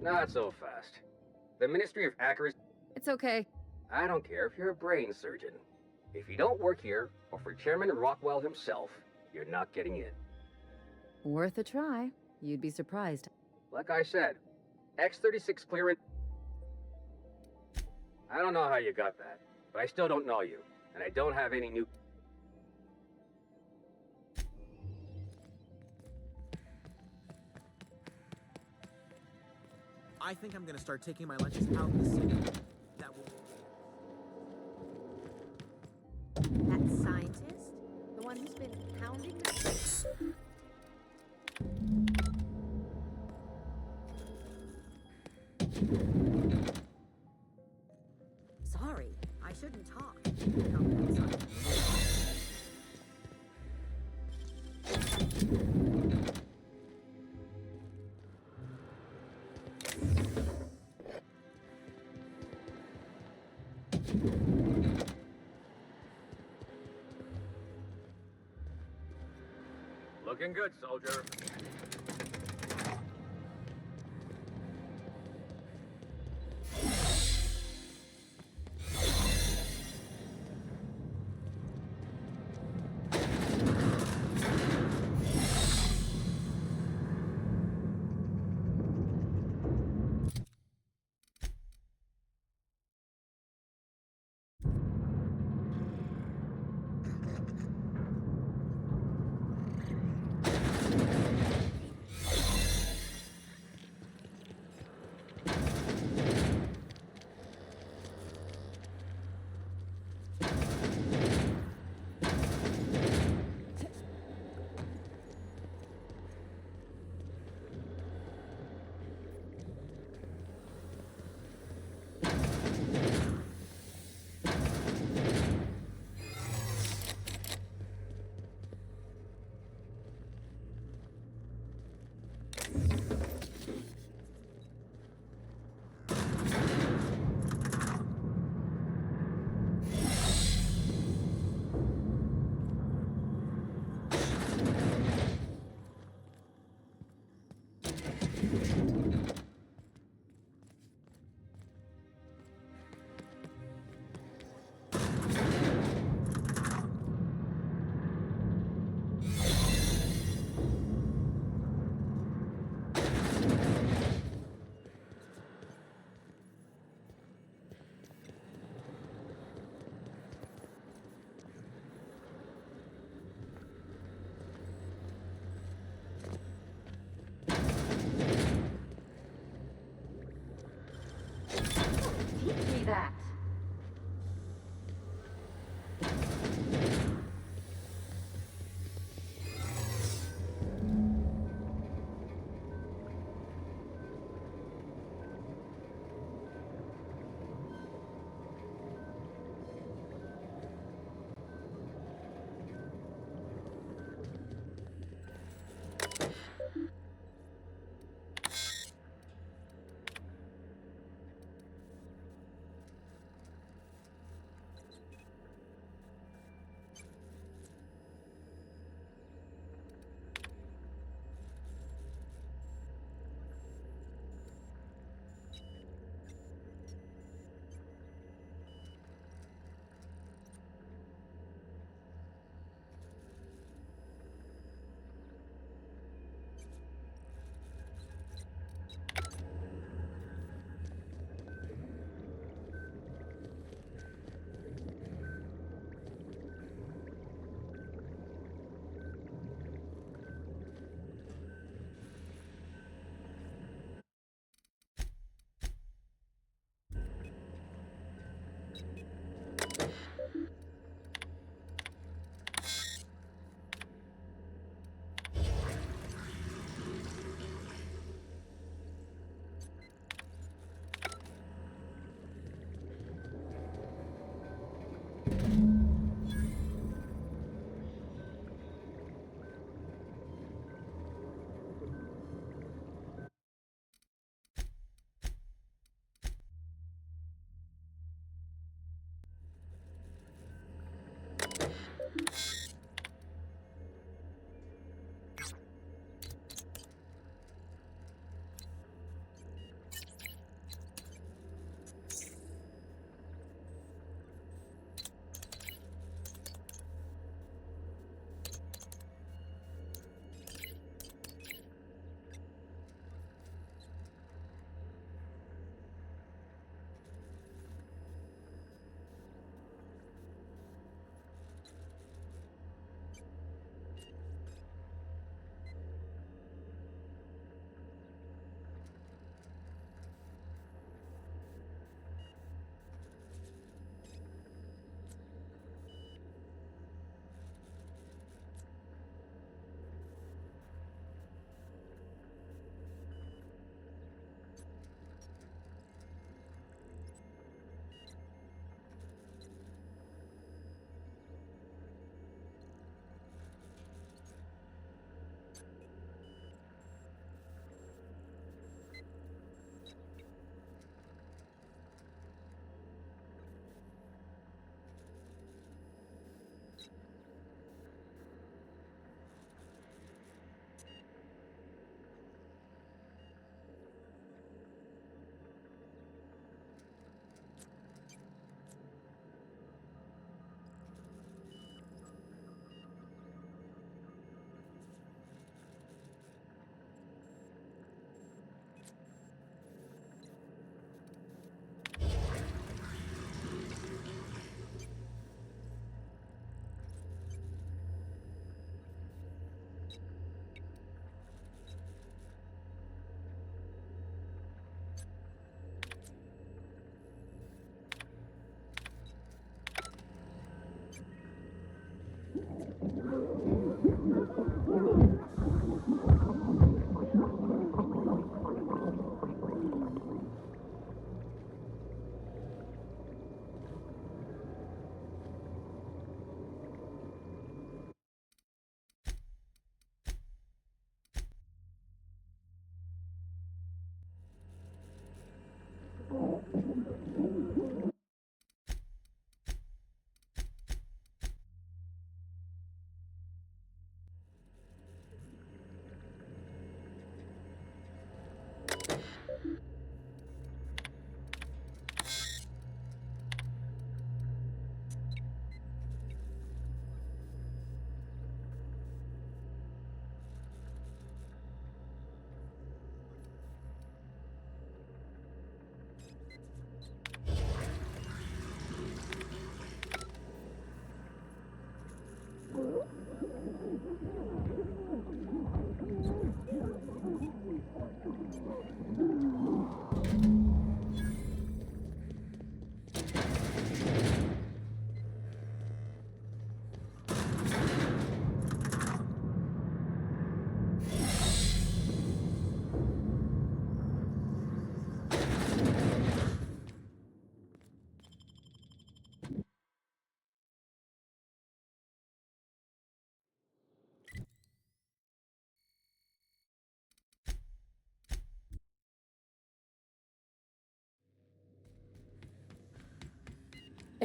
Not so fast. The Ministry of Accuracy... It's okay. I don't care if you're a brain surgeon. If you don't work here, or for Chairman Rockwell himself, you're not getting in. Worth a try. You'd be surprised. Like I said, X-36 clearance... I don't know how you got that, but I still don't know you, and I don't have any new... I think I'm gonna start taking my lunches out in the city. That will... That scientist? The one who's been pounding the... Sorry, I shouldn't talk. No, I'm sorry. Looking good, soldier.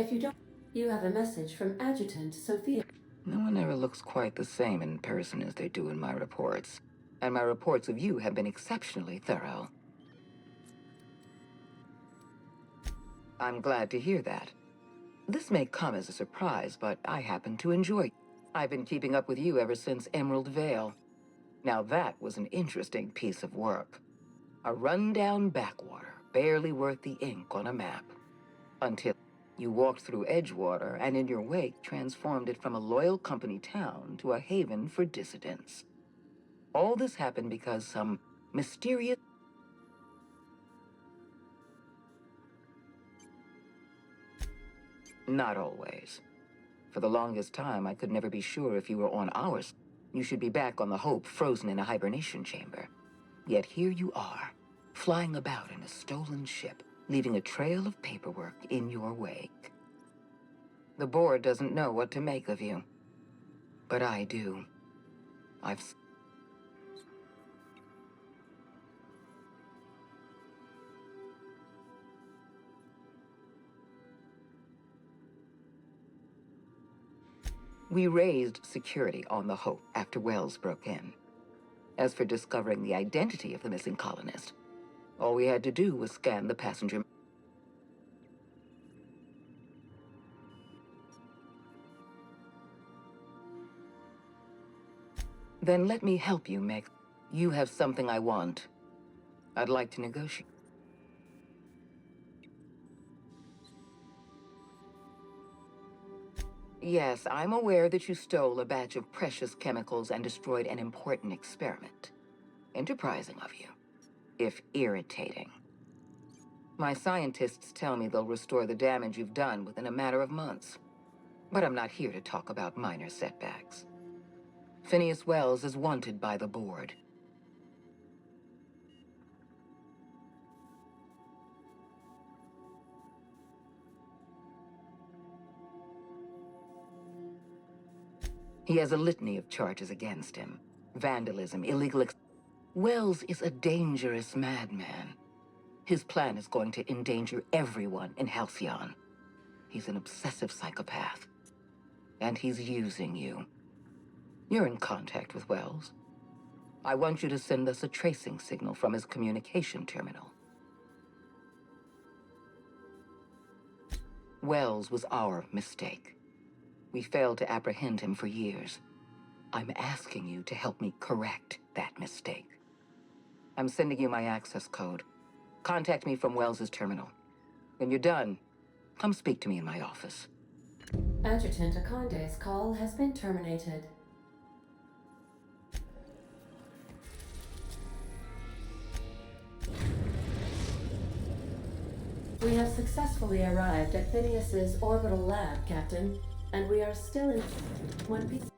If you don't, you have a message from Adjutant Sophia. No one ever looks quite the same in person as they do in my reports. And my reports of you have been exceptionally thorough. I'm glad to hear that. This may come as a surprise, but I happen to enjoy you. I've been keeping up with you ever since Emerald Vale. Now that was an interesting piece of work. A rundown backwater, barely worth the ink on a map. Until you walked through Edgewater and in your wake transformed it from a loyal company town to a haven for dissidents. All this happened because some mysterious... Not always. For the longest time, I could never be sure if you were on ours. You should be back on the Hope, frozen in a hibernation chamber. Yet here you are, flying about in a stolen ship, leaving a trail of paperwork in your wake. The board doesn't know what to make of you. But I do. We raised security on the Hope after Wells broke in. As for discovering the identity of the missing colonist, all we had to do was scan the passenger. Then let me help you, Meg. You have something I want. I'd like to negotiate. Yes, I'm aware that you stole a batch of precious chemicals and destroyed an important experiment. Enterprising of you, if irritating. My scientists tell me they'll restore the damage you've done within a matter of months. But I'm not here to talk about minor setbacks. Phineas Wells is wanted by the board. He has a litany of charges against him. Vandalism, illegal Wells is a dangerous madman. His plan is going to endanger everyone in Halcyon. He's an obsessive psychopath. And he's using you. You're in contact with Wells. I want you to send us a tracing signal from his communication terminal. Wells was our mistake. We failed to apprehend him for years. I'm asking you to help me correct that mistake. I'm sending you my access code. Contact me from Wells's terminal. When you're done, come speak to me in my office. Adjutant Akonde's call has been terminated. We have successfully arrived at Phineas's orbital lab, Captain. And we are still in one piece.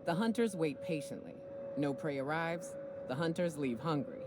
The hunters wait patiently. No prey arrives, the hunters leave hungry.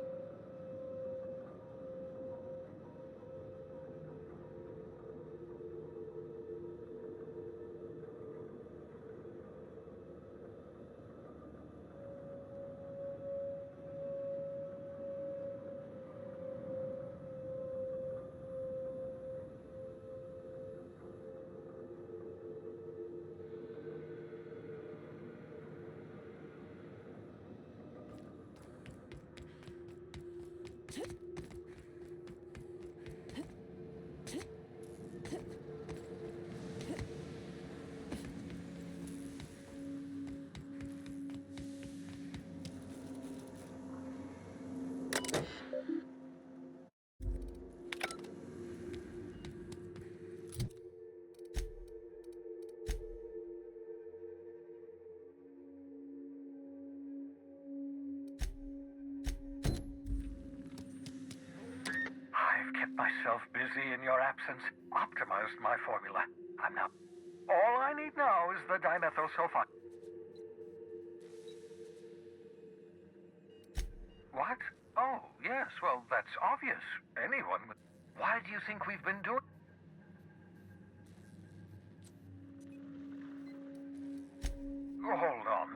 I've kept myself busy in your absence, optimized my formula. I'm now... All I need now is the dimethyl sulfide. What? Oh, yes, well, that's obvious. Anyone would... Why do you think we've been doing... Oh, hold on.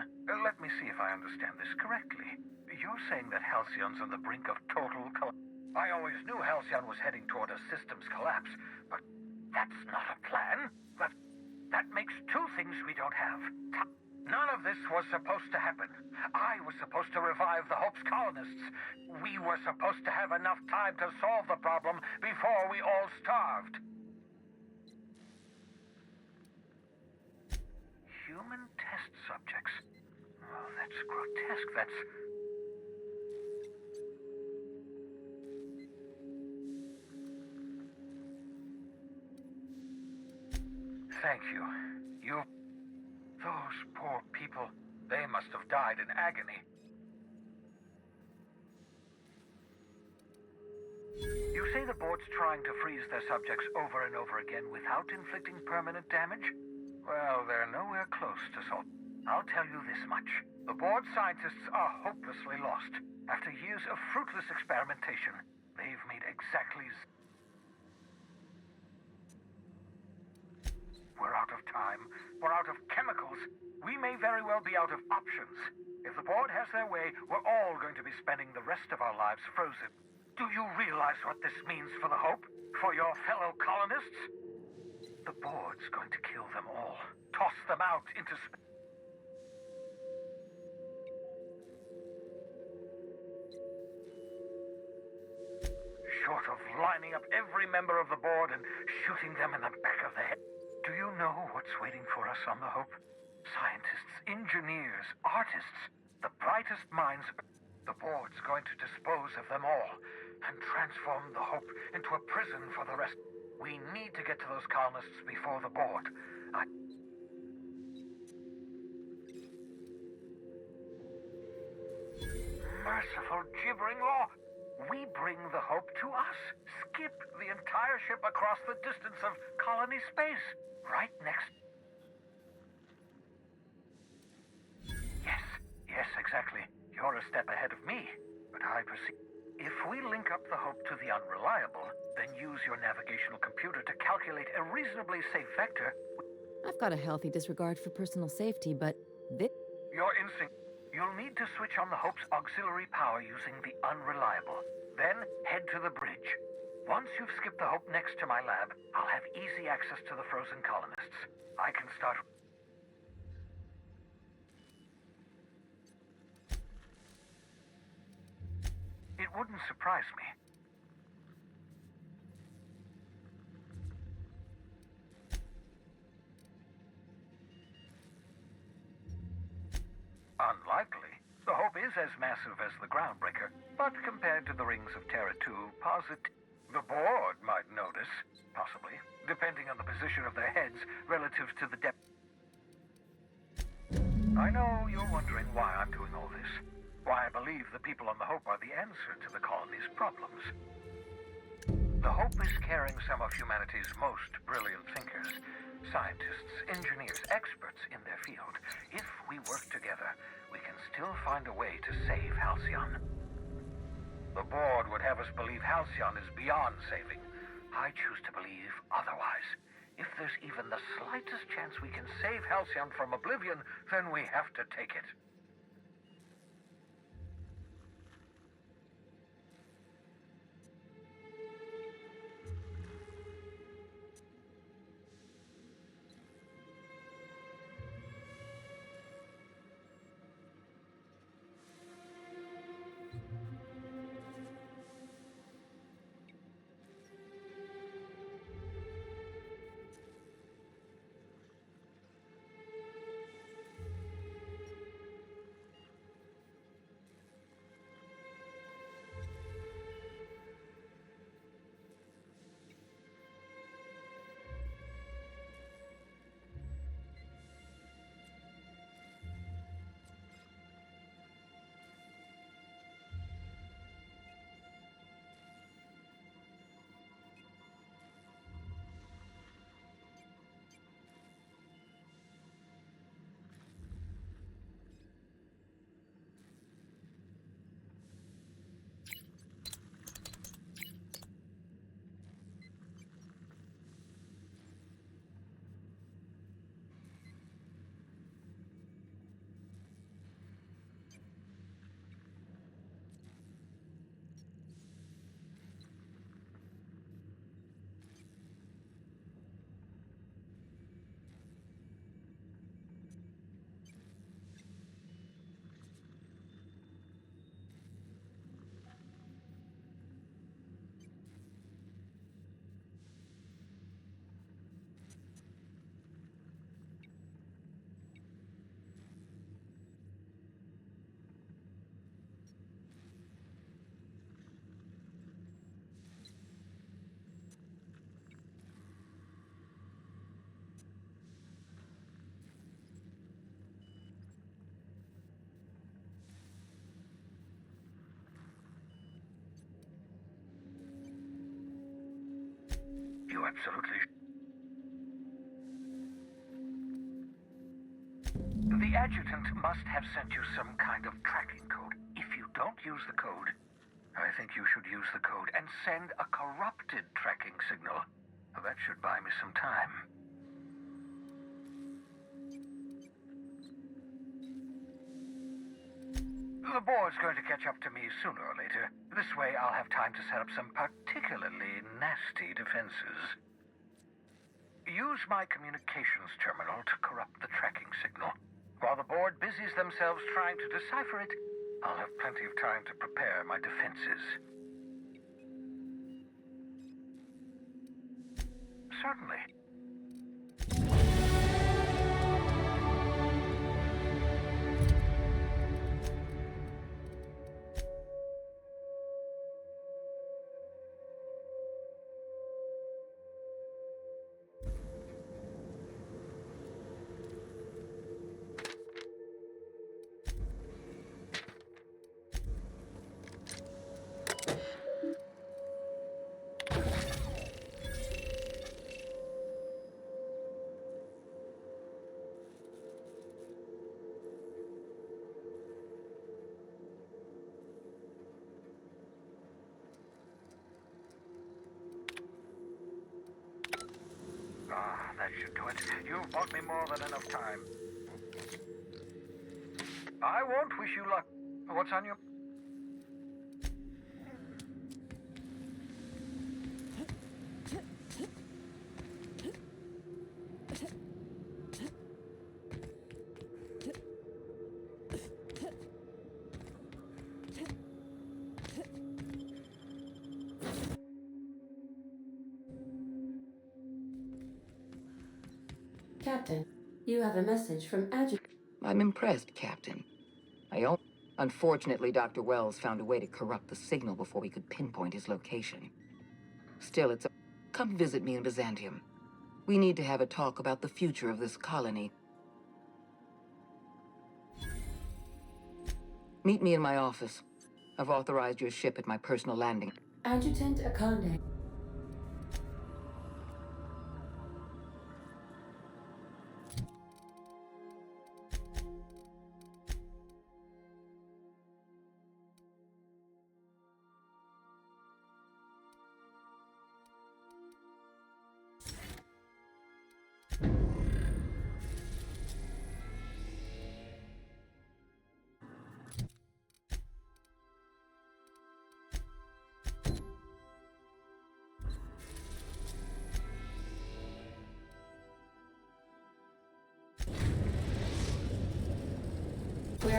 Let me see if I understand this correctly. You're saying that Halcyon's on the brink of total collapse. I always knew Halcyon was heading toward a systems collapse, but that's not a plan. That makes two things we don't have. None of this was supposed to happen. I was supposed to revive the Hope's colonists. We were supposed to have enough time to solve the problem before we all starved. Human test subjects. Oh, that's grotesque. That's... Thank you. Those poor people, they must have died in agony. You say the board's trying to freeze their subjects over and over again without inflicting permanent damage? Well, they're nowhere close to solve. I'll tell you this much. The board scientists are hopelessly lost. After years of fruitless experimentation, they've made exactly... We're out of time. We're out of chemicals. We may very well be out of options. If the board has their way, we're all going to be spending the rest of our lives frozen. Do you realize what this means for the Hope? For your fellow colonists? The board's going to kill them all. Toss them out into space. Short of lining up every member of the board and shooting them in the back of the head. Do you know what's waiting for us on the Hope? Scientists, engineers, artists, the brightest minds. The board's going to dispose of them all and transform the Hope into a prison for the rest. We need to get to those colonists before the board. Merciful gibbering law! We bring the Hope to us. Skip the entire ship across the distance of colony space. Right next. Yes, exactly. You're a step ahead of me. But I perceive... If we link up the Hope to the Unreliable, then use your navigational computer to calculate a reasonably safe vector... I've got a healthy disregard for personal safety, but this... Your instinct... You'll need to switch on the Hope's auxiliary power using the Unreliable. Then head to the bridge. Once you've skipped the Hope next to my lab, I'll have easy access to the frozen colonists. I can start... It wouldn't surprise me. Unlikely. The Hope is as massive as the Groundbreaker, but compared to the rings of Terra 2, the board might notice, possibly, depending on the position of their heads relative to the depth. I know you're wondering why I'm doing all this. Why I believe the people on the Hope are the answer to the colony's problems. The hope is carrying some of humanity's most brilliant thinkers, scientists, engineers, experts in their field. If we work together, we can still find a way to save Halcyon. The board would have us believe Halcyon is beyond saving. I choose to believe otherwise. If there's even the slightest chance we can save Halcyon from oblivion, then we have to take it. You absolutely... The adjutant must have sent you some kind of tracking code. If you don't use the code, I think you should use the code and send a corrupted tracking signal. That should buy me some time. The board's going to catch up to me sooner or later. This way I'll have time to set up some particularly nasty defenses. Use my communications terminal to corrupt the tracking signal. While the board busies themselves trying to decipher it, I'll have plenty of time to prepare my defenses. Certainly. That should do it. You've bought me more than enough time. I won't wish you luck. What's on your... Captain, you have a message from Adjutant. I'm impressed, Captain. Unfortunately, Dr. Wells found a way to corrupt the signal before we could pinpoint his location. Still, come visit me in Byzantium. We need to have a talk about the future of this colony. Meet me in my office. I've authorized your ship at my personal landing. Adjutant Akande.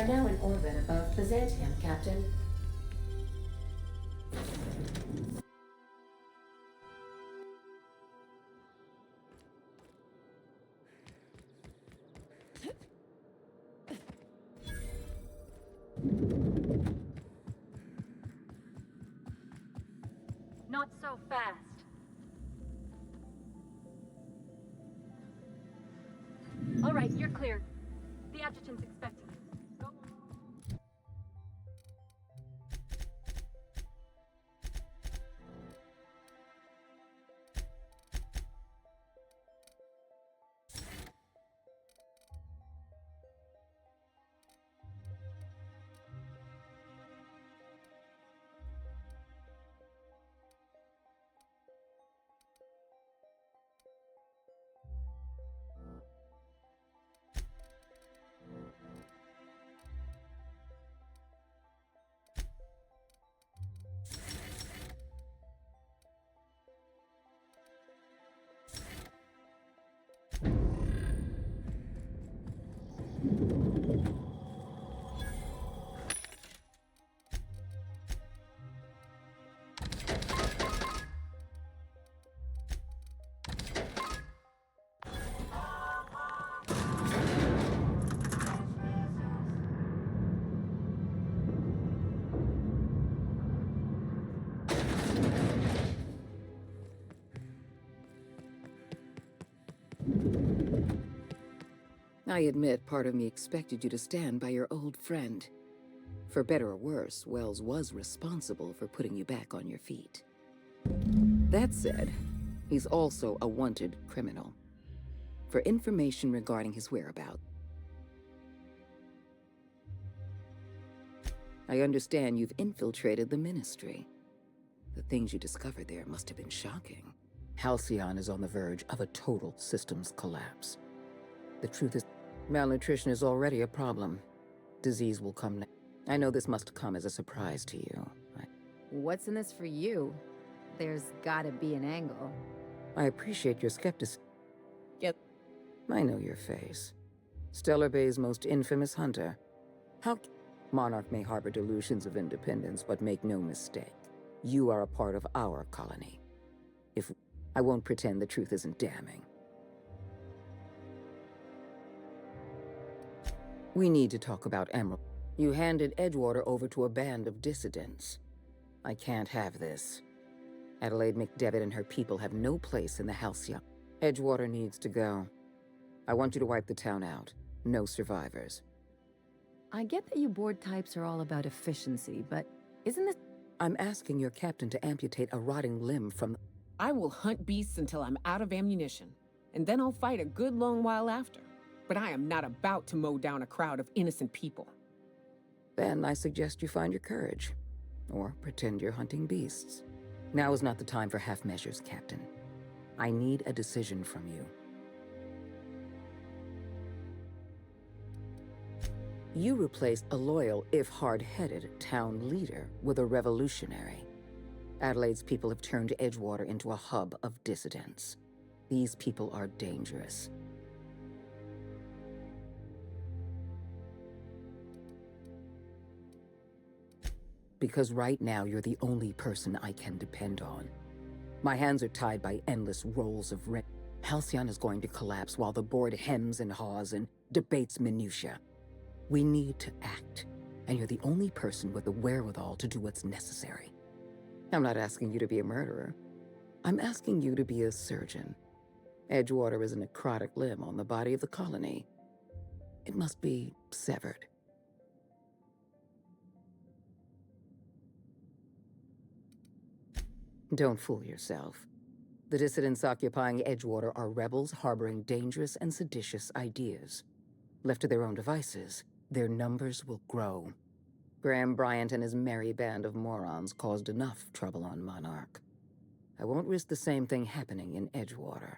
are now in orbit above Byzantium, Captain. Not so fast. All right, you're cleared. The adjutant's expecting you. Go on. I admit part of me expected you to stand by your old friend. For better or worse, Wells was responsible for putting you back on your feet. That said, he's also a wanted criminal. For information regarding his whereabouts. I understand you've infiltrated the Ministry. The things you discovered there must have been shocking. Halcyon is on the verge of a total systems collapse. The truth is, malnutrition is already a problem. Disease will come next. I know this must come as a surprise to you. What's in this for you? There's gotta be an angle. I appreciate your skepticism. Yep. I know your face. Stellar Bay's most infamous hunter. How... Monarch may harbor delusions of independence, but make no mistake. You are a part of our colony. I won't pretend the truth isn't damning. We need to talk about Emerald. You handed Edgewater over to a band of dissidents. I can't have this. Adelaide McDevitt and her people have no place in the Halcyon. Edgewater needs to go. I want you to wipe the town out. No survivors. I get that you board types are all about efficiency, but isn't this... I'm asking your captain to amputate a rotting limb from... I will hunt beasts until I'm out of ammunition, and then I'll fight a good long while after. But I am not about to mow down a crowd of innocent people. Then I suggest you find your courage. Or pretend you're hunting beasts. Now is not the time for half measures, Captain. I need a decision from you. You replaced a loyal, if hard-headed, town leader with a revolutionary. Adelaide's people have turned Edgewater into a hub of dissidents. These people are dangerous. Because right now you're the only person I can depend on. My hands are tied by endless rolls of rent. Halcyon is going to collapse while the board hems and haws and debates minutiae. We need to act, and you're the only person with the wherewithal to do what's necessary. I'm not asking you to be a murderer. I'm asking you to be a surgeon. Edgewater is a necrotic limb on the body of the colony. It must be severed. Don't fool yourself. The dissidents occupying Edgewater are rebels harboring dangerous and seditious ideas. Left to their own devices, their numbers will grow. Graham Bryant and his merry band of morons caused enough trouble on Monarch. I won't risk the same thing happening in Edgewater.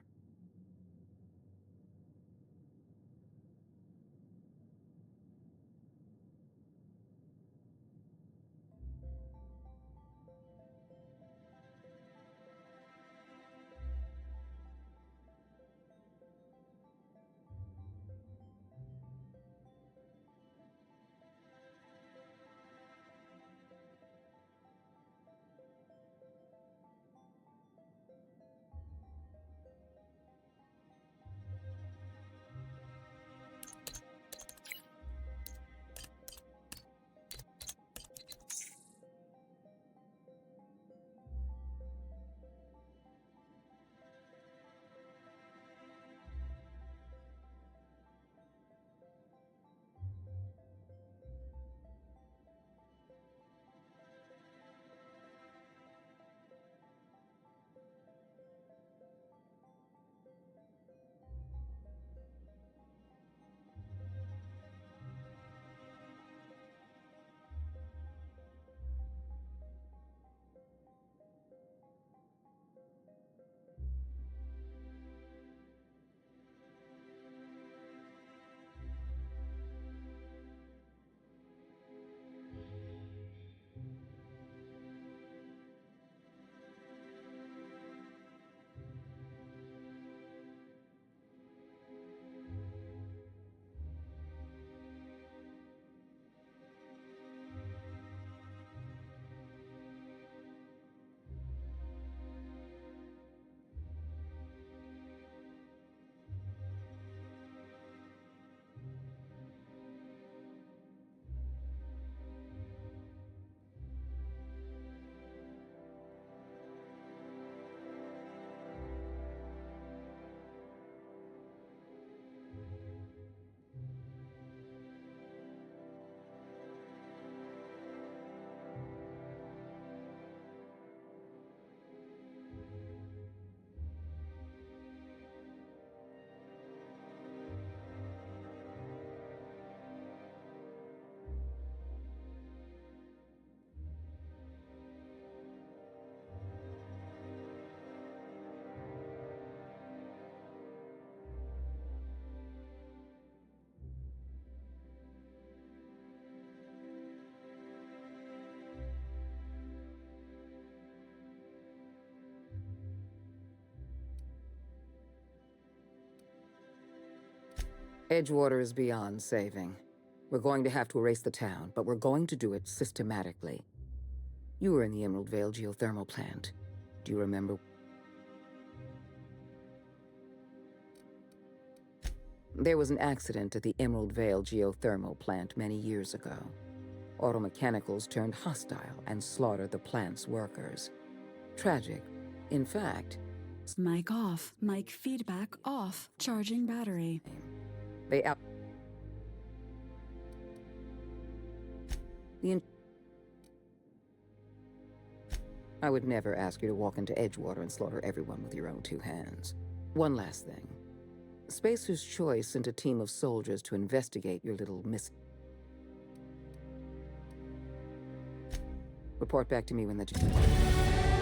Edgewater is beyond saving. We're going to have to erase the town, but we're going to do it systematically. You were in the Emerald Vale geothermal plant. Do you remember? There was an accident at the Emerald Vale geothermal plant many years ago. Automechanicals turned hostile and slaughtered the plant's workers. Tragic. In fact... Mic off. Mic feedback off. Charging battery. They I would never ask you to walk into Edgewater and slaughter everyone with your own two hands. One last thing. Spacer's Choice sent a team of soldiers to investigate your little miss. Report back to me when the...